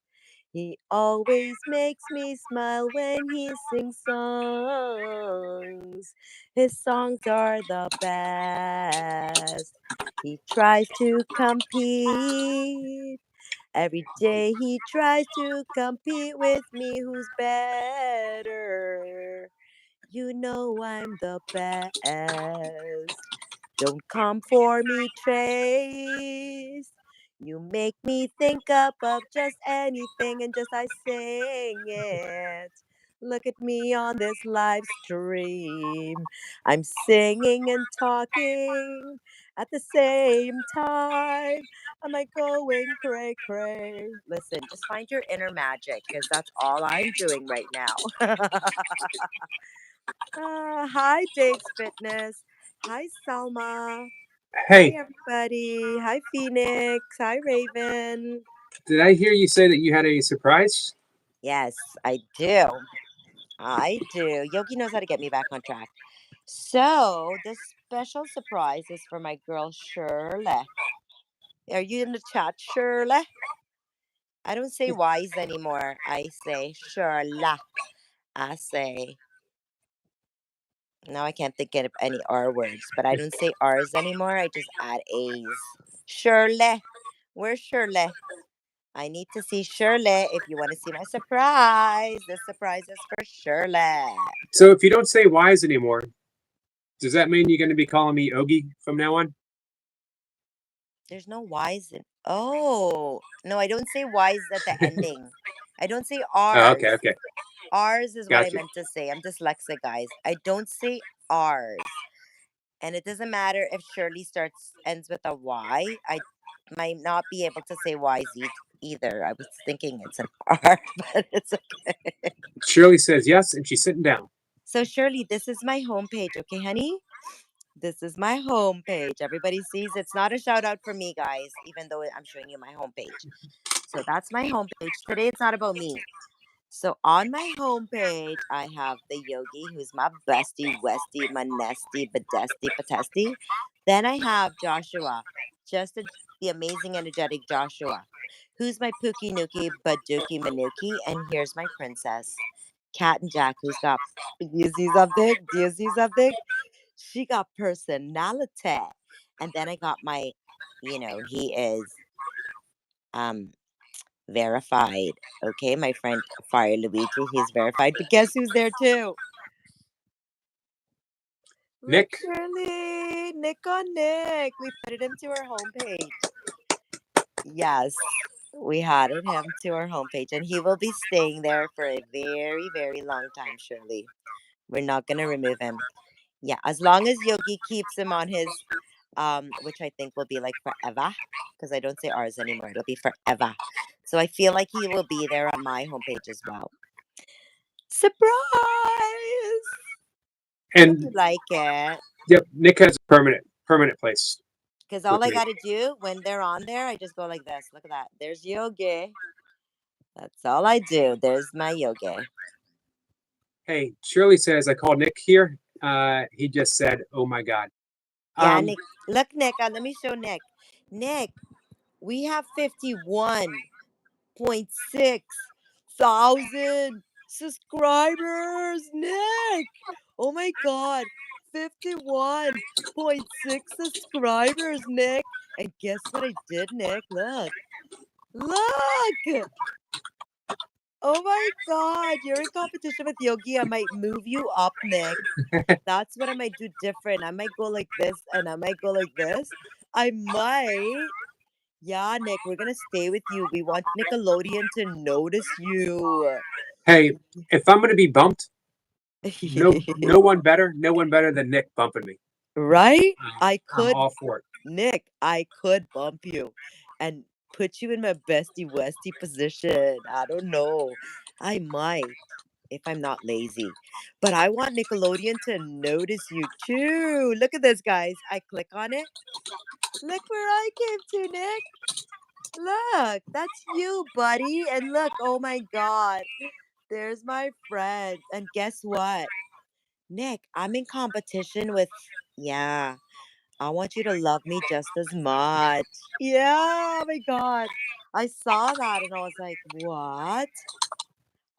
He always makes me smile when he sings songs. His songs are the best. He tries to compete. Every day he tries to compete with me who's better. You know I'm the best. Don't come for me, Trace. You make me think up of just anything and just I sing it. Look at me on this live stream. I'm singing and talking at the same time. Am I going cray cray? Listen, just find your inner magic because that's all I'm doing right now. Hi, Dave's Fitness. Hi, Selma. Hi, Hey, everybody. Hi, Phoenix. Hi, Raven. did I hear you say that you had a surprise? Yes, I do. I do. Yogi knows how to get me back on track. So, this special surprise is for my girl, Shirley. Are you in the chat, Shirley? I don't say wise anymore. I say Shirley. I say, now I can't think of any R words, but I don't say R's anymore. I just add A's. Shirley. Where's Shirley? I need to see Shirley if you want to see my surprise. This surprise is for Shirley. So if you don't say wise anymore, does that mean you're going to be calling me Ogie from now on? There's no Y's in. Oh, no, I don't say Y's at the ending. I don't say R's. Oh, okay, okay. R's is what I Gotcha. meant to say. I'm dyslexic, guys. I don't say R's. And it doesn't matter if Shirley ends with a Y. I might not be able to say Y's either. I was thinking it's an R, but it's okay. Shirley says yes, and she's sitting down. So Shirley, this is my homepage, okay, honey? This is my homepage. Everybody sees it's not a shout out for me, guys, even though I'm showing you my homepage. So that's my homepage. Today it's not about me. So on my homepage, I have the Yogi, who's my bestie, Westie, my nestie, bedestie, patestie. Then I have Joshua, the amazing, energetic Joshua, who's my Pookie Nookie, Baduki Manuki. And here's my princess, Cat and Jack, who's got, do you see something? Do you see something? She got personality. And then I got my, he is verified. Okay, my friend Fire Luigi, he's verified. But guess who's there too? Nick. Look, Shirley, Nick on Nick. We added him to our homepage. Yes, we added him to our homepage, and he will be staying there for a very, very long time, Shirley. We're not gonna remove him. Yeah, as long as Yogi keeps him on his which I think will be like forever, because I don't say ours anymore. It'll be forever. So I feel like he will be there on my homepage as well. Surprise! And You like it? yep, Nick has a permanent place. Because all with I me. gotta do when they're on there, I just go like this. Look at that. There's Yogi. That's all I do. There's my Yogi. Hey, Shirley says I called Nick here. He just said, "Oh my God." Yeah, Nick. Look, Nick. Let me show Nick. Nick, we have 51.6 thousand subscribers. Nick. Oh my God. 51.6 subscribers, Nick. And guess what I did, Nick? Look. Look. Oh my God. You're in competition with Yogi. I might move you up, Nick. That's what I might do different. I might go like this and I might go like this. I might Yeah, Nick, we're gonna stay with you. We want Nickelodeon to notice you. Hey, if I'm gonna be bumped, no one better than Nick bumping me. Right? I I'm could, all for it. Nick, I could bump you and put you in my bestie westie position. I don't know. I might if I'm not lazy. But I want Nickelodeon to notice you too. Look at this, guys. I click on it. Look where I came to, Nick. Look, that's you, buddy. And look, oh my God, there's my friend. And guess what? Nick, I'm in competition with, yeah, I want you to love me just as much. Yeah, oh my God. I saw that and I was like, what?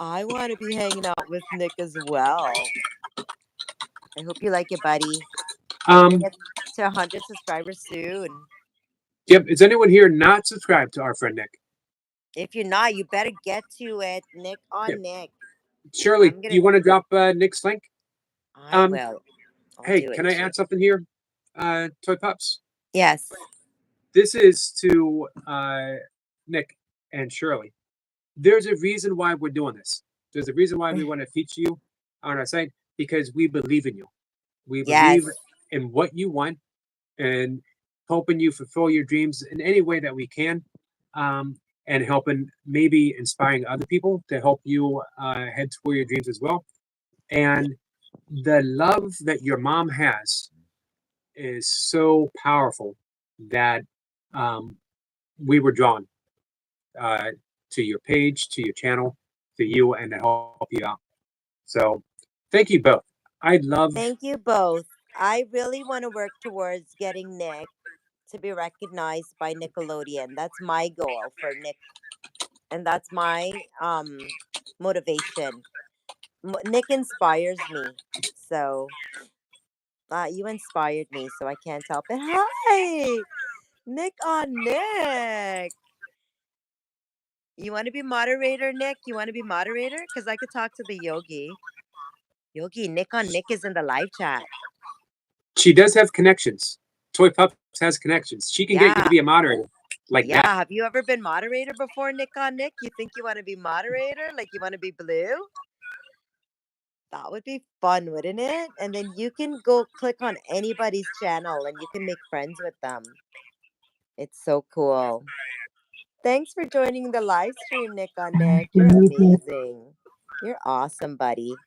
I want to be hanging out with Nick as well. I hope you like it, buddy. We're going to Um, get to 100 subscribers soon. yep. Is anyone here not subscribed to our friend Nick? If you're not, you better get to it. Nick Yep. on Nick. Shirley, I'm do going you to, want to drop Nick's link? I will. I'll Hey, do can it. I add something here? Toy Pups. Yes. This is to Nick and Shirley. There's a reason why we're doing this. There's a reason why we want to feature you on our site because we believe in you. We Yes. believe in what you want and helping you fulfill your dreams in any way that we can, and helping maybe inspiring other people to help you head toward your dreams as well. And the love that your mom has is so powerful that um, we were drawn uh, to your page, to your channel, to you, and to help you out. So thank you both. I love. Thank you both. I really want to work towards getting Nick to be recognized by Nickelodeon. That's my goal for Nick, and that's my motivation. Nick inspires me. So, you inspired me, so I can't help it. Hi, Nick on Nick. You want to be moderator, Nick? You want to be moderator? Because I could talk to the yogi. Yogi, Nick on Nick is in the live chat. She does have connections. Toy Pups has connections. She can get you Yeah. to be a moderator like Yeah. that. Have you ever been moderator before, Nick on Nick? You think you want to be moderator? Like you want to be blue? That would be fun, wouldn't it? And then you can go click on anybody's channel and you can make friends with them. It's so cool. Thanks for joining the live stream, Nick on Nick. You're amazing. You're awesome, buddy.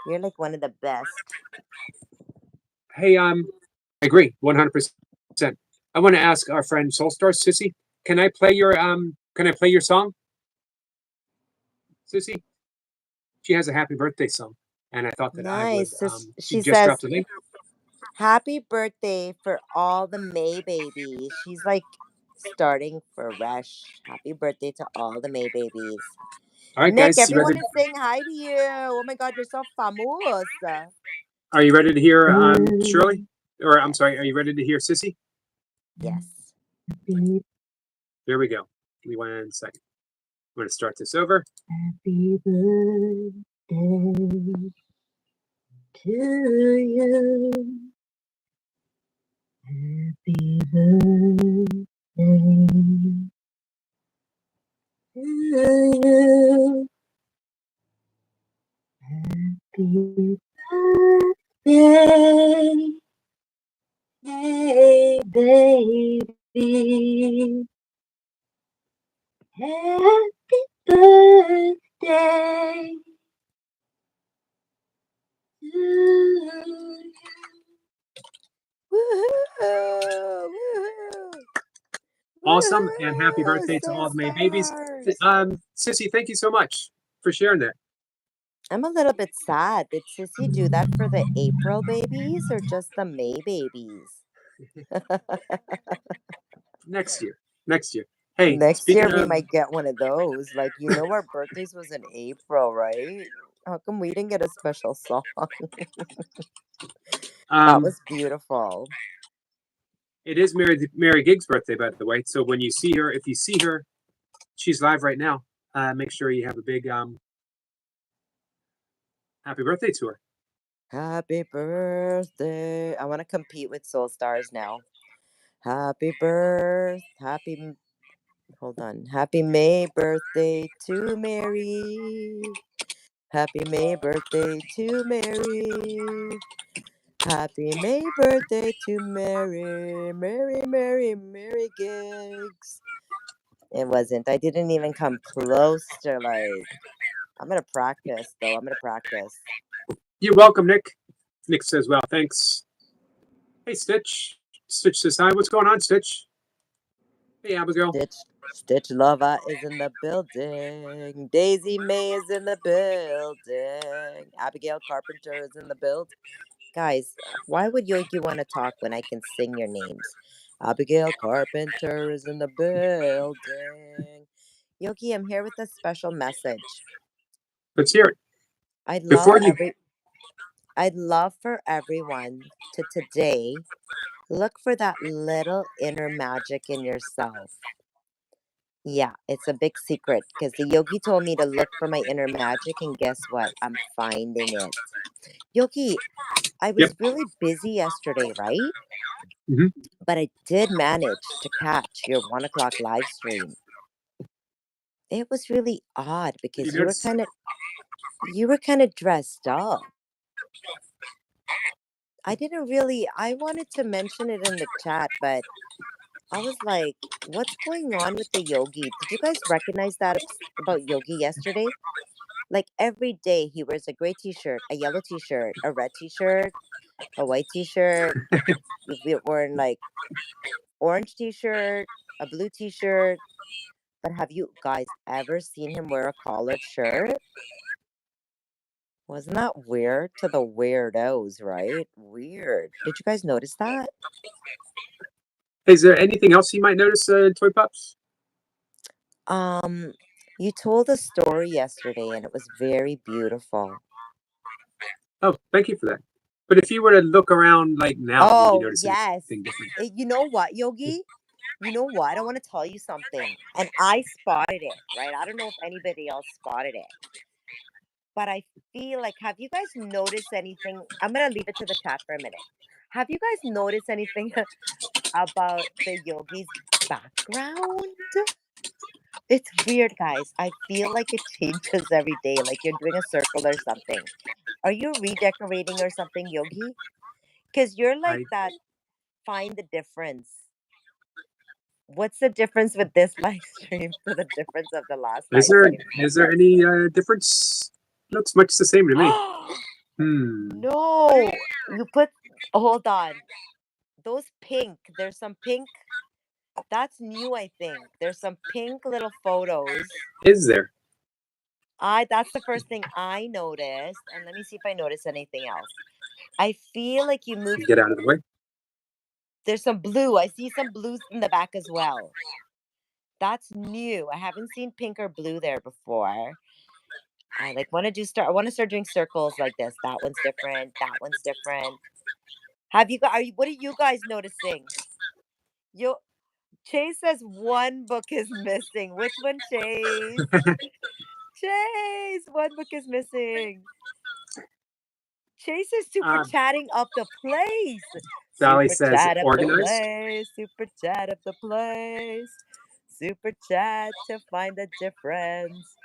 You're like one of the best. Hey, I agree, 100%. I want to ask our friend Soulstar Sissy. Can I play your song, Sissy? She has a happy birthday song, and I thought that I would. Nice. She She just says, dropped a link. happy birthday for all the May babies. She's like starting fresh. Happy birthday to all the May babies. All right, Nick, guys, you everyone ready? is saying hi to you. Oh my God, you're so famous. Are you ready to hear Shirley? Or I'm Yes. sorry, are you ready to hear Sissy? Yes. Here we go. Give me 1 second. I'm going to start this over. Happy birthday to you. Happy birthday to you. Happy birthday, hey baby. Happy birthday to you. Woohoo! Woohoo! Awesome, and happy Woohoo! birthday to all Soul the May babies. Stars! Sissy, thank you so much for sharing that. I'm a little bit sad. Did Sissy do that for the April babies or just the May babies? Next year. Hey, Next year speaking we of, might get one of those. Like, our birthdays was in April, right? How come we didn't get a special song? That was beautiful. it is Mary Gig's birthday, by the way. So when you see her, if you see her, she's live right now. Make sure you have a big happy birthday to her. Happy birthday. I want to compete with Soul Stars now. Happy birth, hold on. Happy May birthday to Mary. Happy May birthday to Mary. Happy May birthday to Mary. Mary, Mary, Mary Gigs. It wasn't. I didn't even come close to like. I'm gonna practice though. I'm gonna practice. You're welcome, Nick. Nick says, well, thanks. Hey, Stitch. Stitch says hi. What's going on, Stitch? Hey, Abigail. Stitch Lava is in the building. Daisy May is in the building. Abigail Carpenter is in the build. Guys, why would Yogi want to talk when I can sing your names? Abigail Carpenter is in the building. Yogi, I'm here with a special message. Let's hear it. I'd love Before you, I'd love for everyone to today look for that little inner magic in yourself. Yeah, it's a big secret because the yogi told me to look for my inner magic, and guess what? I'm finding it. Yogi, I was Yep. really busy yesterday, right? Mhm. But I did manage to catch your 1 o'clock live stream. It was really odd because You notice? you were kind of dressed up. I wanted to mention it in the chat, but I was like, what's going on with the yogi? Did you guys recognize that about Yogi yesterday? Like every day he wears a gray t-shirt, a yellow t-shirt, a red t-shirt, a white t-shirt. You've worn like orange t-shirt, a blue t-shirt. But have you guys ever seen him wear a collared shirt? Wasn't that weird to the weirdos, right? Weird. Did you guys notice that? Is there anything else you might notice, Toy Pops? You told a story yesterday and it was very beautiful. Oh, thank you for that. But if you were to look around like now, would you Oh, notice yes. anything different? You know what, Yogi? You know what? I want to tell you something. And I spotted it, right? I don't know if anybody else spotted it. But I feel like, have you guys noticed anything? I'm going to leave it to the chat for a minute. Have you guys noticed anything about the yogi's background? It's weird, guys. I feel like it changes every day, like you're doing a circle or something. Are you redecorating or something, Yogi? Because you're like I that. Find the difference. What's the difference with this live stream to the difference of the last live stream? is there any difference? Looks much the same to me. No, you put. Hold on. Those pink. There's some pink. That's new, I think. There's some pink little photos. Is there? That's the first thing I noticed. And let me see if I notice anything else. I feel like you moved. Get out of the way. There's some blue. I see some blues in the back as well. That's new. I haven't seen pink or blue there before. I want to start doing circles like this. That one's different. That one's different. What are you guys noticing? Chase says one book is missing. Which one, Chase? Chase, one book is missing. Chase is super chatting up the place. Sally Super says chat up the organized. place. Super chat up the place. Super chat to find the difference.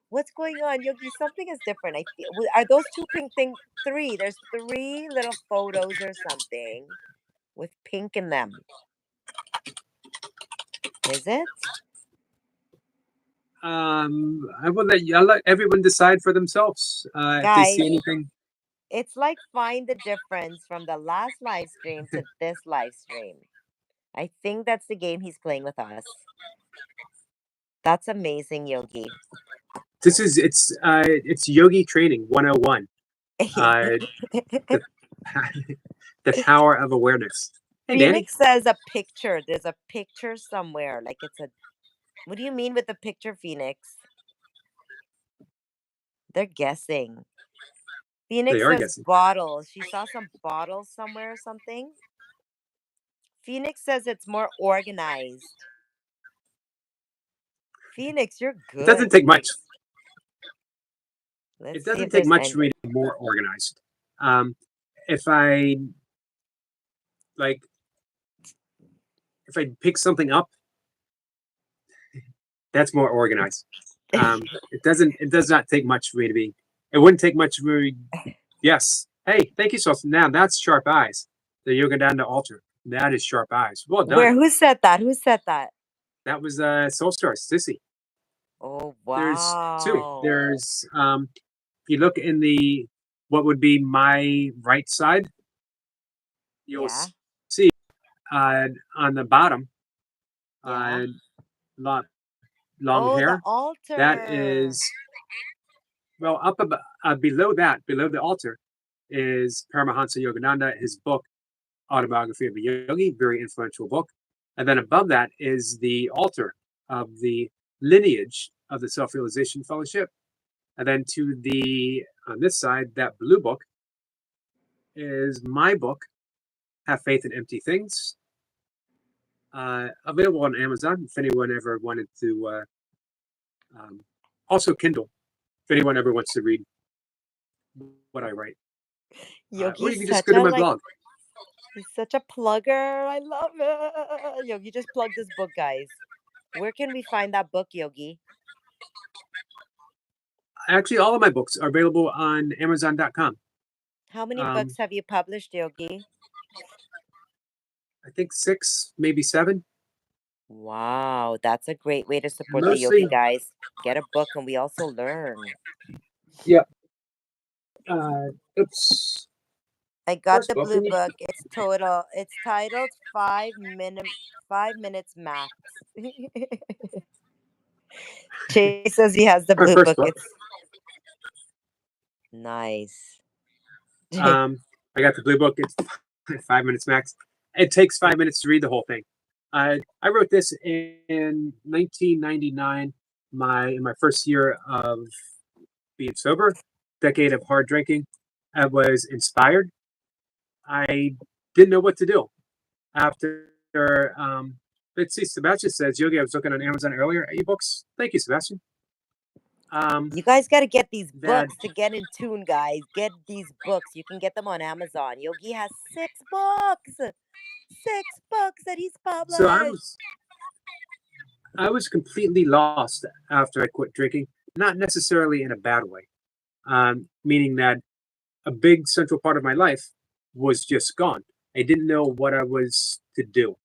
What's going on, Yogi? Something is different. I feel. Are those two pink thing? Three. There's three little photos or something with pink in them. Is it? I I'll let everyone decide for themselves. If they see Guys, anything. it's like find the difference from the last live stream to this live stream. I think that's the game he's playing with us. That's amazing, Yogi. It's yogi training 101. The power of awareness. Hey, Danny. Phoenix says a picture. There's a picture somewhere. Like it's a. What do you mean with the picture, Phoenix? They're guessing. Phoenix They are says guessing. bottles. She saw some bottles somewhere or something. Phoenix says it's more organized. Phoenix, you're good. It doesn't take much. Let's It see doesn't if take there's much for me to be more organized. If I like if I pick something up, that's more organized. It does not take much for me to be. It wouldn't take much for me. Yes. Hey, thank you, so now that's sharp eyes. The Yoga down to altar. That is sharp eyes. Well done. Where? Who said that? Who said that? That was Soul Star Sissy. Oh There's two. wow. There's if you look in the what would be my right side, you'll Yeah. see on the bottom Yeah. long Oh, the hair. altar. That is well up below that, below the altar, is Paramahansa Yogananda, his book Autobiography of a Yogi, very influential book. And then above that is the altar of the lineage of the Self-Realization Fellowship. And then to the on this side, that blue book is my book, Have Faith in Empty Things. Available on Amazon if anyone ever wanted to. Also Kindle if anyone ever wants to read what I write. Or you Yogi's can just such go to a my like. blog. He's such a plugger. I love it. Yogi just plugged this book, guys. Where can we find that book, Yogi? Actually, all of my books are available on Amazon.com. How many Um, books have you published, Yogi? I think 6, maybe 7. Wow, that's a great way to support the Mostly, Yogi, guys. Get a book and we also learn. oops. I got First the book, blue and you- book. It's titled 5 minutes max. Chase says he has the my blue first book. book. It's nice. I got the blue book. It's 5 minutes max. It takes 5 minutes to read the whole thing. I wrote this in 1999, in my first year of being sober, decade of hard drinking. I was inspired. I didn't know what to do after. Let's see. Sebastian says, Yogi, I was looking on Amazon earlier at ebooks. Thank you, Sebastian. You guys got to get these That- books to get in tune, guys. Get these books. You can get them on Amazon. Yogi has 6 books. 6 books that he's published. So I was completely lost after I quit drinking, not necessarily in a bad way, meaning that a big central part of my life was just gone. I didn't know what I was to do,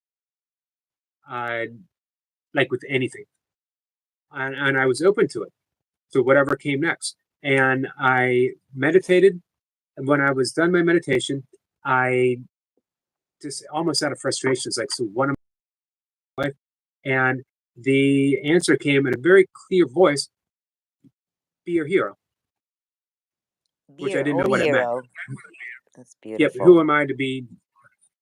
like with anything, and I was open to it, to whatever came next. And I meditated, and when I was done my meditation, I just almost out of frustration, it's like, so what am I life? And the answer came in a very clear voice: be your hero. Be Which I your didn't know own what it meant. hero. That's Yep. beautiful. Who am I to be?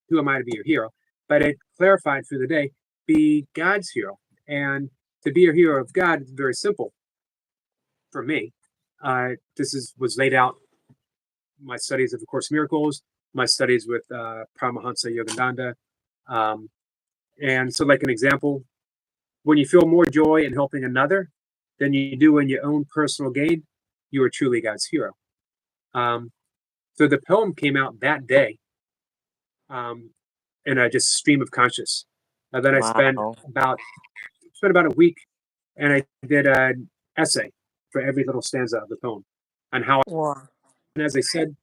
Who am I to be your hero? But it clarified through the day: be God's hero. And to be a hero of God is very simple for me. Was laid out my studies of A Course in Miracles, my studies with Paramahansa Yogananda. And so, like an example, when you feel more joy in helping another than you do in your own personal gain, you are truly God's hero. So the poem came out that day in a just stream of conscious. Then I spent Wow. about a week, and I did an essay for every little stanza of the poem on how. Wow. And as I said,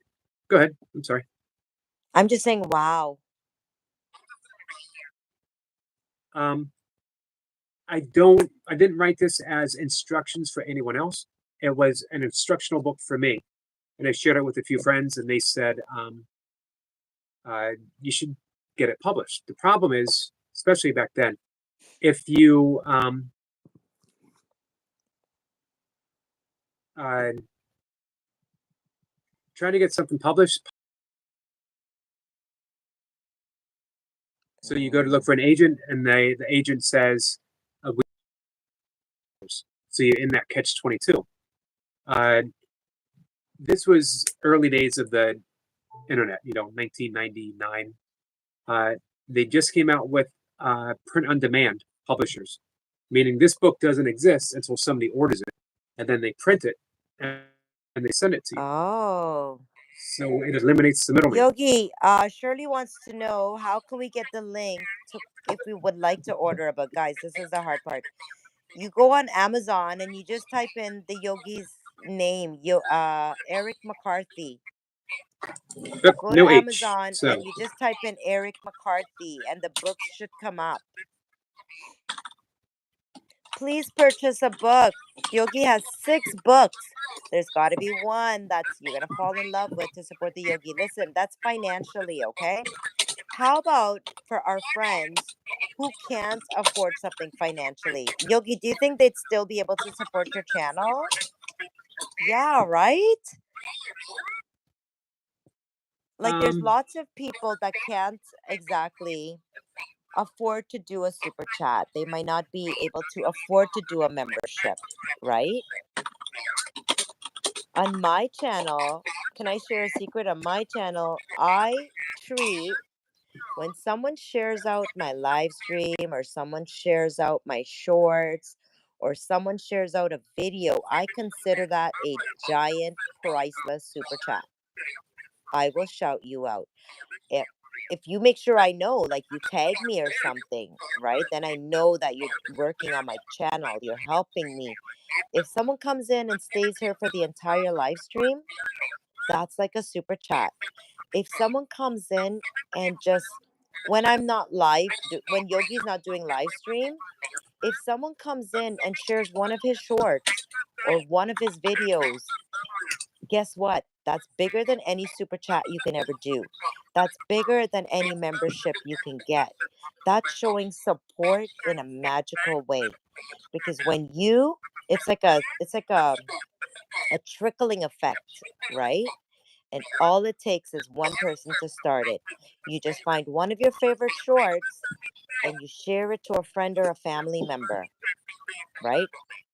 go ahead. I'm sorry. I'm just saying, wow. I didn't write this as instructions for anyone else. It was an instructional book for me, and I shared it with a few friends, and they said, you should get it published. The problem is, especially back then, if you trying to get something published, so you go to look for an agent, and the agent says, so you're in that catch-22. This was early days of the internet, 1999. They just came out with print-on-demand publishers, meaning this book doesn't exist until somebody orders it, and then they print it and they send it to you. Oh. So it eliminates the middleman. Yogi, Shirley wants to know how can we get the link to if we would like to order a book. Guys, this is the hard part. You go on Amazon and you just type in the yogi's name, Eric McCarthy. Yep, Go to no H. Amazon So and you just type in Eric McCarthy and the books should come up. Please purchase a book. Yogi has 6 books. There's got to be one that's you're going to fall in love with to support the yogi. Listen, that's financially, okay? How about for our friends who can't afford something financially? Yogi, do you think they'd still be able to support your channel? Yeah, right? Like there's um, lots of people that can't exactly afford to do a super chat. They might not be able to afford to do a membership, right? On my channel, can I share a secret? On my channel, I treat when someone shares out my live stream or someone shares out my shorts or someone shares out a video, I consider that a giant priceless super chat. I will shout you out. If if you make sure I know, like you tag me or something, right? Then I know that you're working on my channel, you're helping me. If someone comes in and stays here for the entire live stream, that's like a super chat. If someone comes in and just when I'm not live, when Yogi's not doing live stream, if someone comes in and shares one of his shorts or one of his videos, guess what? That's bigger than any super chat you can ever do. That's bigger than any membership you can get. That's showing support in a magical way. Because when you, it's like a trickling effect, right? And all it takes is one person to start it. You just find one of your favorite shorts and you share it to a friend or a family member, right?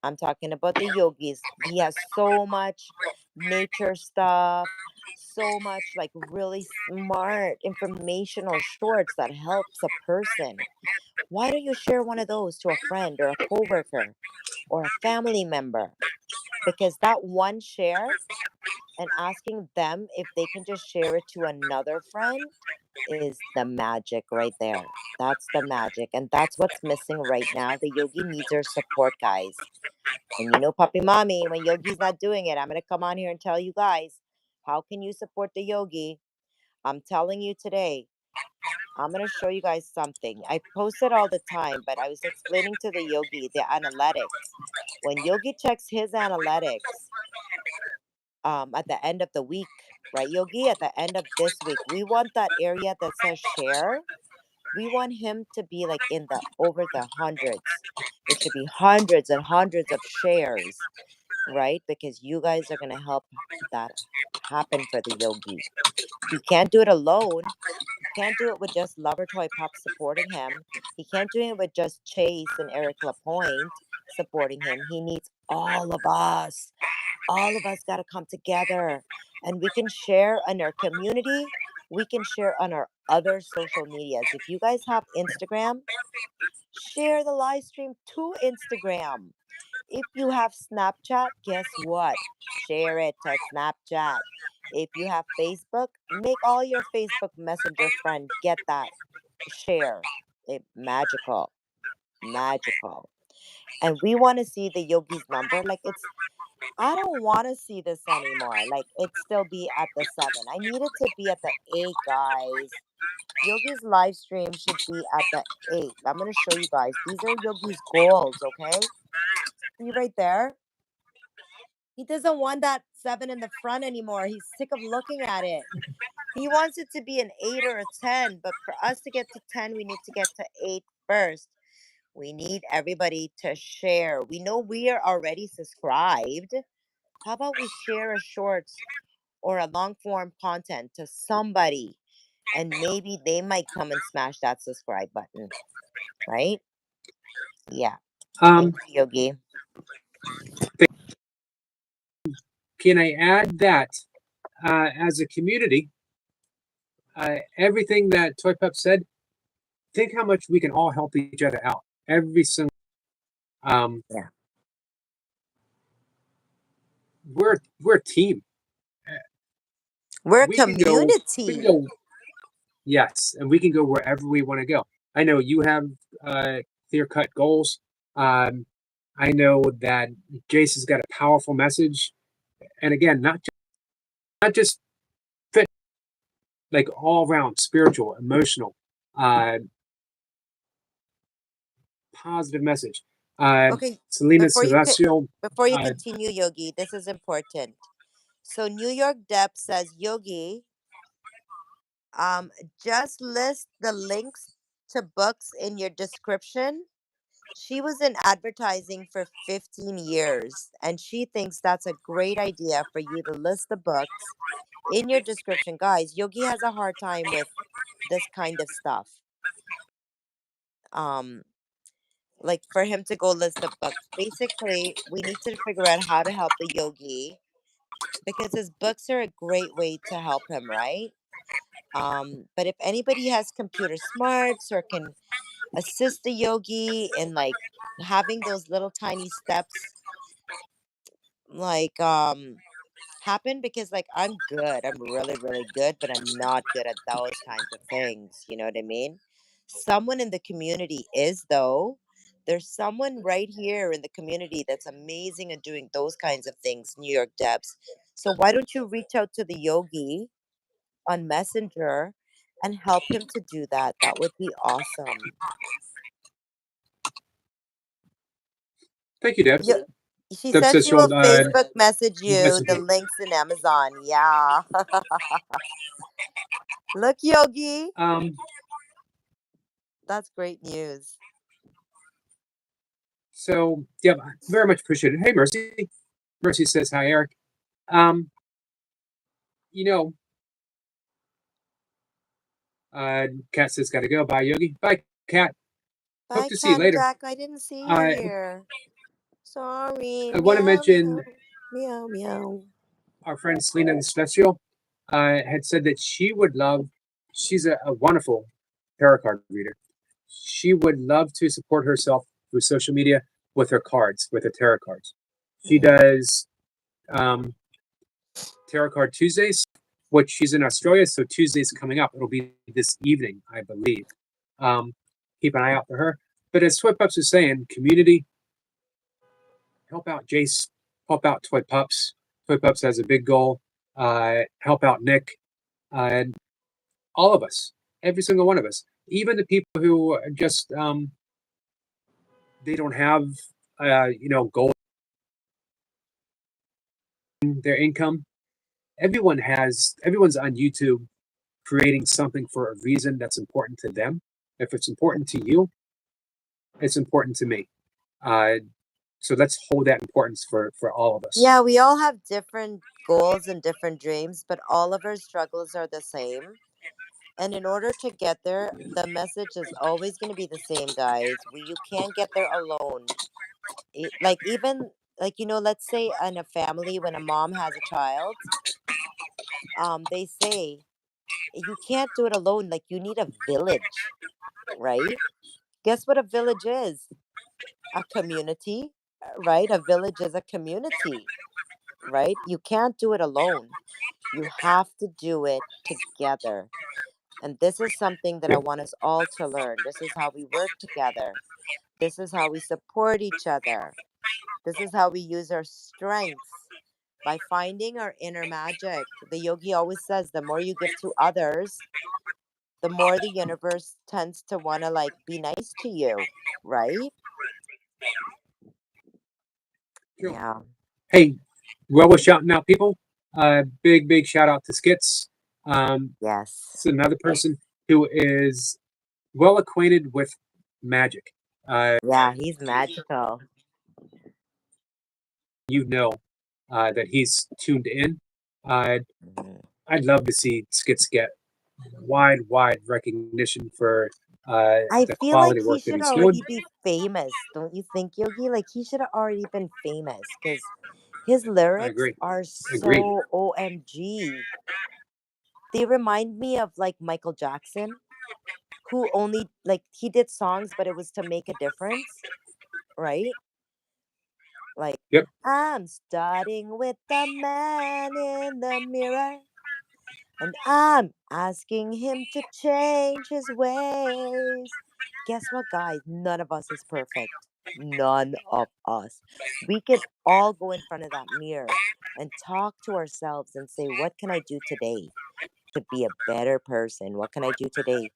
I'm talking about the yogis. He has so much nature stuff, so much like really smart informational shorts that helps a person. Why don't you share one of those to a friend or a coworker or a family member? Because that one share and asking them if they can just share it to another friend is the magic right there. That's the magic. And that's what's missing right now. The yogi needs our support, guys. And you know, Puppy Mommy, when Yogi's not doing it, I'm going to come on here and tell you guys how can you support the yogi? I'm telling you today, I'm going to show you guys something. I post it all the time, but I was explaining to the yogi the analytics. When Yogi checks his analytics, at the end of the week, right, Yogi? At the end of this week, we want that area that says share. We want him to be like in the over the hundreds. It should be hundreds and hundreds of shares, right? Because you guys are gonna help that happen for the yogi. He can't do it alone. He can't do it with just Lover Toy Pop supporting him. He can't do it with just Chase and Eric Lapointe supporting him. He needs all of us. All of us got to come together and we can share in our community. We can share on our other social medias. If you guys have Instagram, share the live stream to Instagram. If you have Snapchat, guess what? Share it to Snapchat. If you have Facebook, make all your Facebook Messenger friend get that share. It magical, magical. And we want to see the yogi's number. Like I don't want to see this anymore. Like it still be at the 7. I need it to be at the 8, guys. Yogi's live stream should be at the 8. I'm going to show you guys. These are Yogi's goals, okay? See right there? He doesn't want that 7 in the front anymore. He's sick of looking at it. He wants it to be an 8 or a 10, but for us to get to 10, we need to get to 8 first. We need everybody to share. We know we are already subscribed. How about we share a shorts or a long form content to somebody and maybe they might come and smash that subscribe button, right? Yeah. um, Thank you, Yogi. can I add that as a community, everything that Toy Pup said, think how much we can all help each other out. Every single Yeah. we're a team. We're a we can go. We community. can go. Yes, and we can go wherever we want to go. I know you have clear-cut goals. I know that Jace has got a powerful message, and again, not just fit, like all around spiritual, emotional, uh, positive message. Okay, Selena before you Celestial. before you Uh, continue, Yogi, this is important. So New York Dep says, Yogi, just list the links to books in your description. She was in advertising for 15 years, and she thinks that's a great idea for you to list the books in your description. Guys, Yogi has a hard time with this kind of stuff. Um, like for him to go list the books. Basically, we need to figure out how to help the yogi because his books are a great way to help him, right? But if anybody has computer smarts or can assist the yogi in like having those little tiny steps like happen, because like I'm good, I'm really really good, but I'm not good at those kinds of things, you know what I mean? Someone in the community is, though. There's someone right here in the community that's amazing at doing those kinds of things, New York Debs. So why don't you reach out to the yogi on Messenger and help him to do that? That would be awesome. thank you, Debs. Yo- she Debs said says she will she'll Facebook message you message the me. links in Amazon. Yeah. Look, Yogi. That's great news. So yeah, very much appreciated. Hey, Mercy. Mercy says hi, Eric. Um, you know, Kat says gotta go. Bye, Yogi. Bye, Kat. Hope Bye, to see you Cat later. Jack. I didn't see you Uh, here. Sorry. I want to Meow, mention meow, meow, meow. our friend Selena Special had said that she would love. She's a wonderful tarot card reader. She would love to support herself through social media with her cards, with her tarot cards. She does um, Tarot Card Tuesdays, which she's in Australia, so Tuesday's coming up. It'll be this evening, I believe. Keep an eye out for her. But as Toy Pups is saying, community, help out Jace, help out Toy Pups. Toy Pups has a big goal. Help out Nick, and all of us, every single one of us, even the people who are just they don't have goal in their income. Everyone's on YouTube creating something for a reason that's important to them. If it's important to you, it's important to me. So let's hold that importance for all of us. Yeah, we all have different goals and different dreams, but all of our struggles are the same. And in order to get there, the message is always going to be the same, guys. You can't get there alone. Like even like let's say in a family when a mom has a child, they say you can't do it alone. Like you need a village, right? Guess what a village is? A community, right? A village is a community, right? You can't do it alone. You have to do it together. And this is something that I Yep. want us all to learn. This is how we work together. This is how we support each other. This is how we use our strengths by finding our inner magic. The yogi always says the more you give to others, the more the universe tends to want to like be nice to you, right? Sure. Yeah. Hey, well, we're shouting out people. Big shout out to Skits. Yes. It's another person who is well acquainted with magic. Yeah, he's magical. That he's tuned in. Uh, Mhm. I'd love to see Skits get wide recognition for I the feel like quality he work that should he's doing. already be famous, don't you think, Yogi? Like he should have already been famous because his I lyrics agree. are Agreed. so OMG. They remind me of like Michael Jackson, who only like he did songs, but it was to make a difference, right? Like, Yep. I'm starting with the man in the mirror. and I'm asking him to change his ways. Guess what, guys? None of us is perfect. None of us. We can all go in front of that mirror and talk to ourselves and say, what can I do today to be a better person? What can I do today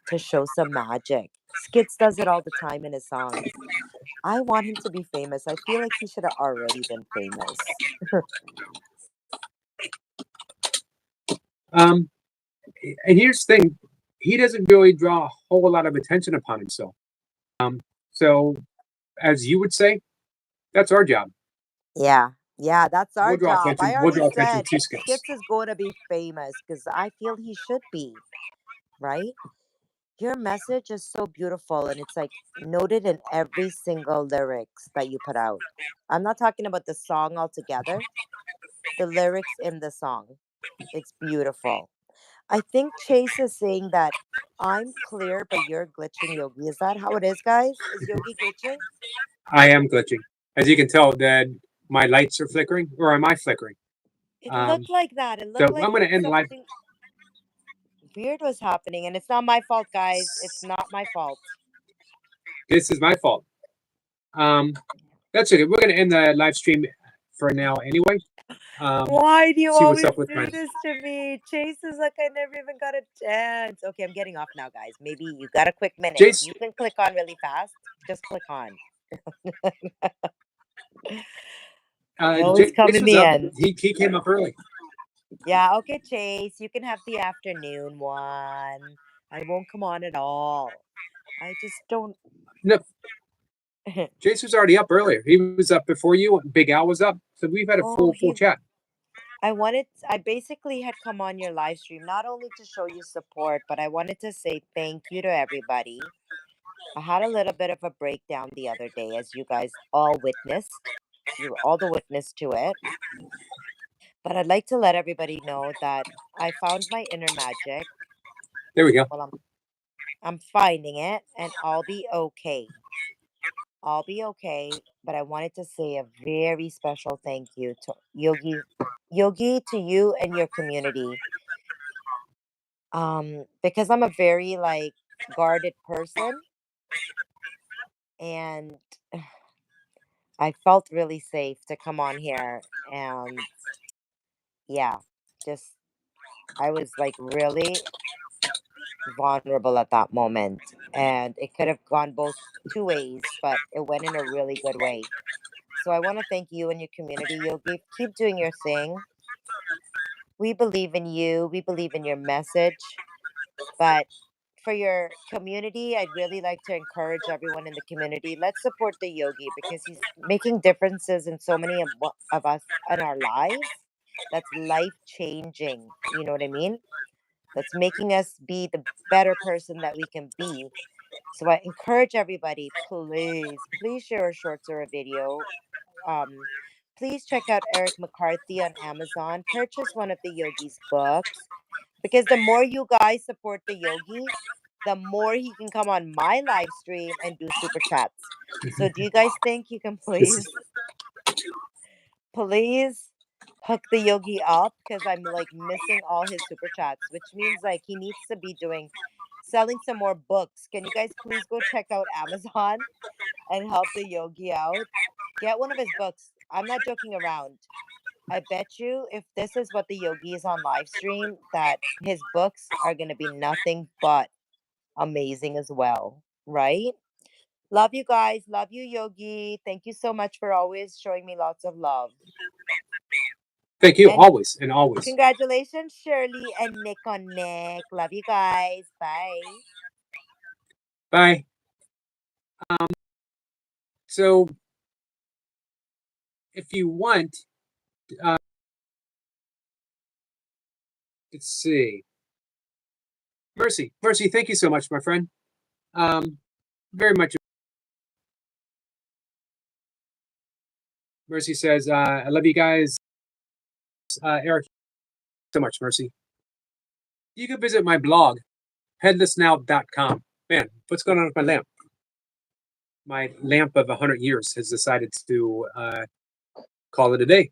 to show some magic? Skits does it all the time in his songs. I want him to be famous. I feel like he should have already been famous. And here's the thing, he doesn't really draw a whole lot of attention upon himself. So as you would say, that's our job. Yeah, yeah, that's our We'll draw job. attention. I We'll already draw attention said to Skits. Skits is going to be famous because I feel he should be, right? Your message is so beautiful and it's like noted in every single lyrics that you put out. I'm not talking about the song altogether, the lyrics in the song. It's beautiful. I think Chase is saying that I'm clear, but you're glitching, Yogi. Is that how it is, guys? Is Yogi glitching? I am glitching. As you can tell, that my lights are flickering, or am I flickering? It Um, looked like that. It so looked like I'm going to end live. something weird was happening, and it's not my fault, guys. It's not my fault. This is my fault. That's okay. We're going to end the live stream for now anyway. Why do you See what's always up with do my. this to me? Chase is like I never even got a chance. Okay, I'm getting off now, guys. Maybe you got a quick minute. Jace, You can click on really fast. Just click on. I always come Jace in was the up. end. He came up early. Yeah, okay, Chase. You can have the afternoon one. I won't come on at all. I just don't. No, Jace was already up earlier. He was up before you. Big Al was up, so we've had a Oh, full chat. I basically had come on your live stream not only to show you support, but I wanted to say thank you to everybody. I had a little bit of a breakdown the other day, as you guys all witnessed. You were all the witness to it. But I'd like to let everybody know that I found my inner magic. There we go. Well, I'm finding it, and I'll be okay. I'll be okay. But I wanted to say a very special thank you to Yogi, to you and your community. Because I'm a very like guarded person, and I felt really safe to come on here, and yeah, just I was like really vulnerable at that moment, and it could have gone both two ways, but it went in a really good way. So I want to thank you and your community, Yogi. Keep doing your thing. We believe in you. We believe in your message. But for your community, I'd really like to encourage everyone in the community. Let's support the Yogi because he's making differences in so many of us in our lives. That's life changing. You know what I mean? That's making us be the better person that we can be. So I encourage everybody, please share a shorts or a video. Um, please check out Eric McCarthy on Amazon. Purchase one of the Yogi's books because the more you guys support the Yogi, the more he can come on my live stream and do super chats. So do you guys think you can This is please hook the Yogi up because I'm like missing all his super chats, which means like he needs to be doing selling some more books. Can you guys please go check out Amazon and help the Yogi out? Get one of his books. I'm not joking around. I bet you if this is what the Yogi is on live stream, that his books are gonna be nothing but amazing as well, right? Love you guys. Love you, Yogi. Thank you so much for always showing me lots of love. thank you And always and always. congratulations, Shirley and Nick on Nick. Love you guys. Bye. Bye. So if you want, let's see. Mercy, thank you so much, my friend. Very much. Mercy says, I love you guys. Eric, so much, Mercy. You can visit my blog, headlessnow.com. Man, what's going on with my lamp? My lamp of 100 years has decided to call it a day.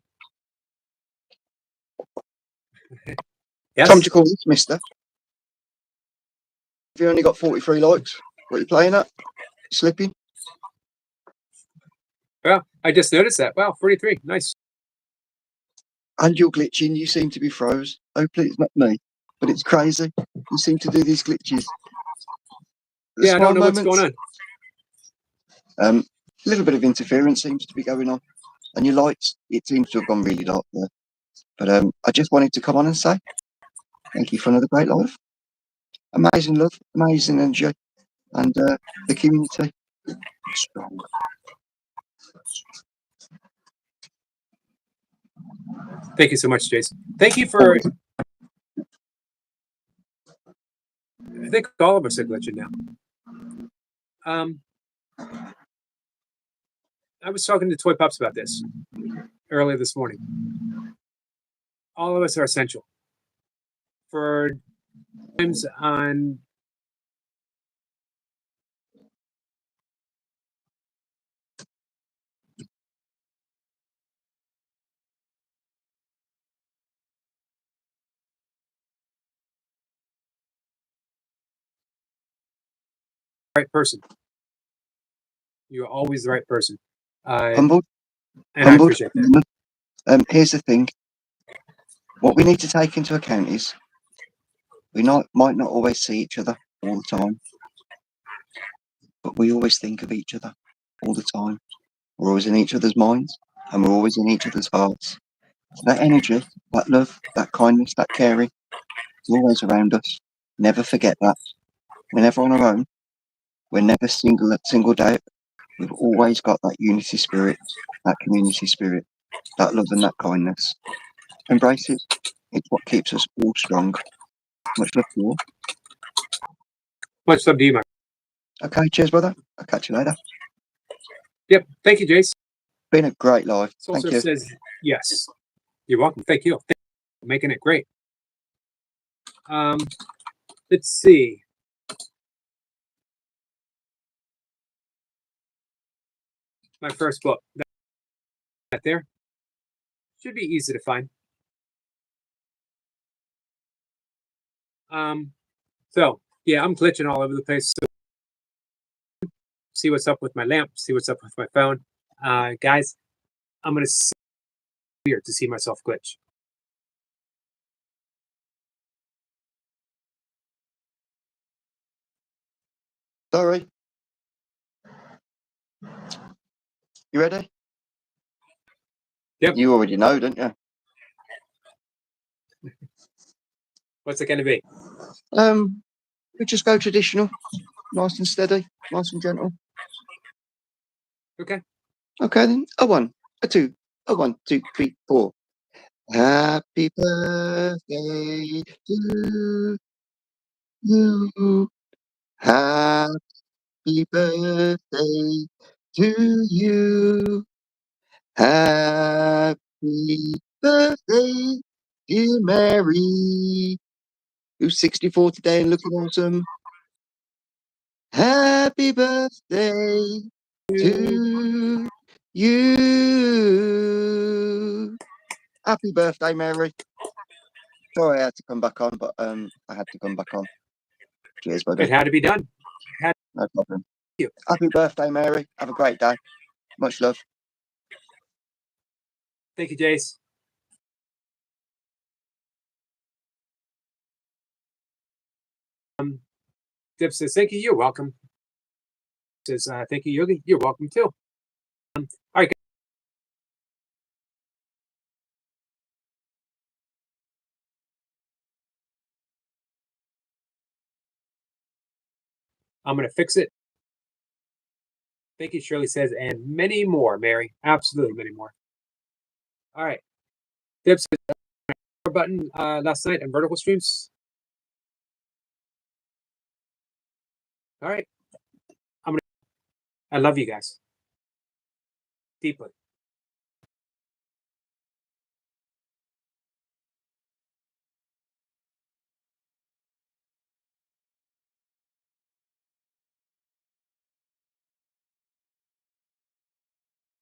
Yes. Time to call this, mister. If you only got 43 likes, what are you playing at? Slipping? Well, I just noticed that. Wow, 43. Nice. And you're glitching. You seem to be froze. Hopefully it's not me, but it's crazy. You seem to do these glitches. The Yeah, I don't smile know what's going moments, on. A little bit of interference seems to be going on. And your lights, it seems to have gone really dark there. But I just wanted to come on and say thank you for another great live. Amazing love, amazing energy, and the community strong. Thank you so much, Jason. Thank you for. I think all of us are glitching now. I was talking to Toy Pups about this earlier this morning. All of us are essential for times on. Right person. You're always the right person. Humbled, And I appreciate that. Here's the thing. What we need to take into account is we might not always see each other all the time, but we always think of each other all the time. We're always in each other's minds, and we're always in each other's hearts. So that energy, that love, that kindness, that caring is always around us. Never forget that. We're never on our own. We're never singled out. We've always got that unity spirit, that community spirit, that love and that kindness. Embrace it. It's what keeps us all strong. Much love to you all. Much love to you, Mike. Okay, cheers, brother. I'll catch you later. Yep. Thank you, Jace. Been a great live. Thank Soldier you. says yes. You're welcome. Thank you. Thank you for making it great. Let's see. My first book. That there. Should be easy to find. So yeah, I'm glitching all over the place. So see what's up with my lamp, see what's up with my phone. Guys, I'm gonna sit here to see myself glitch. Sorry. You ready? Yep. You already know, don't you? What's it gonna be? We just go traditional, nice and steady, nice and gentle. Okay. Okay then. A 1, a 2, a 1, 2, 3, 4. Happy birthday to you. Happy birthday to you. Happy birthday, dear Mary, who's 64 today and looking awesome. Happy birthday to you. Happy birthday, Mary. Sorry I had to come back on, but I had to come back on. Cheers, buddy. It had to be done. No problem. You. Happy birthday, Mary. Have a great day. Much love. Thank you, Jace. Dip says, thank you, you're welcome. Says, thank you, Yogi, you're welcome too. All right, guys. I'm gonna fix it. Thank you, Shirley says, and many more, Mary. Absolutely many more. All right. Dip says, button last night and vertical streams. All right. I love you guys deeply.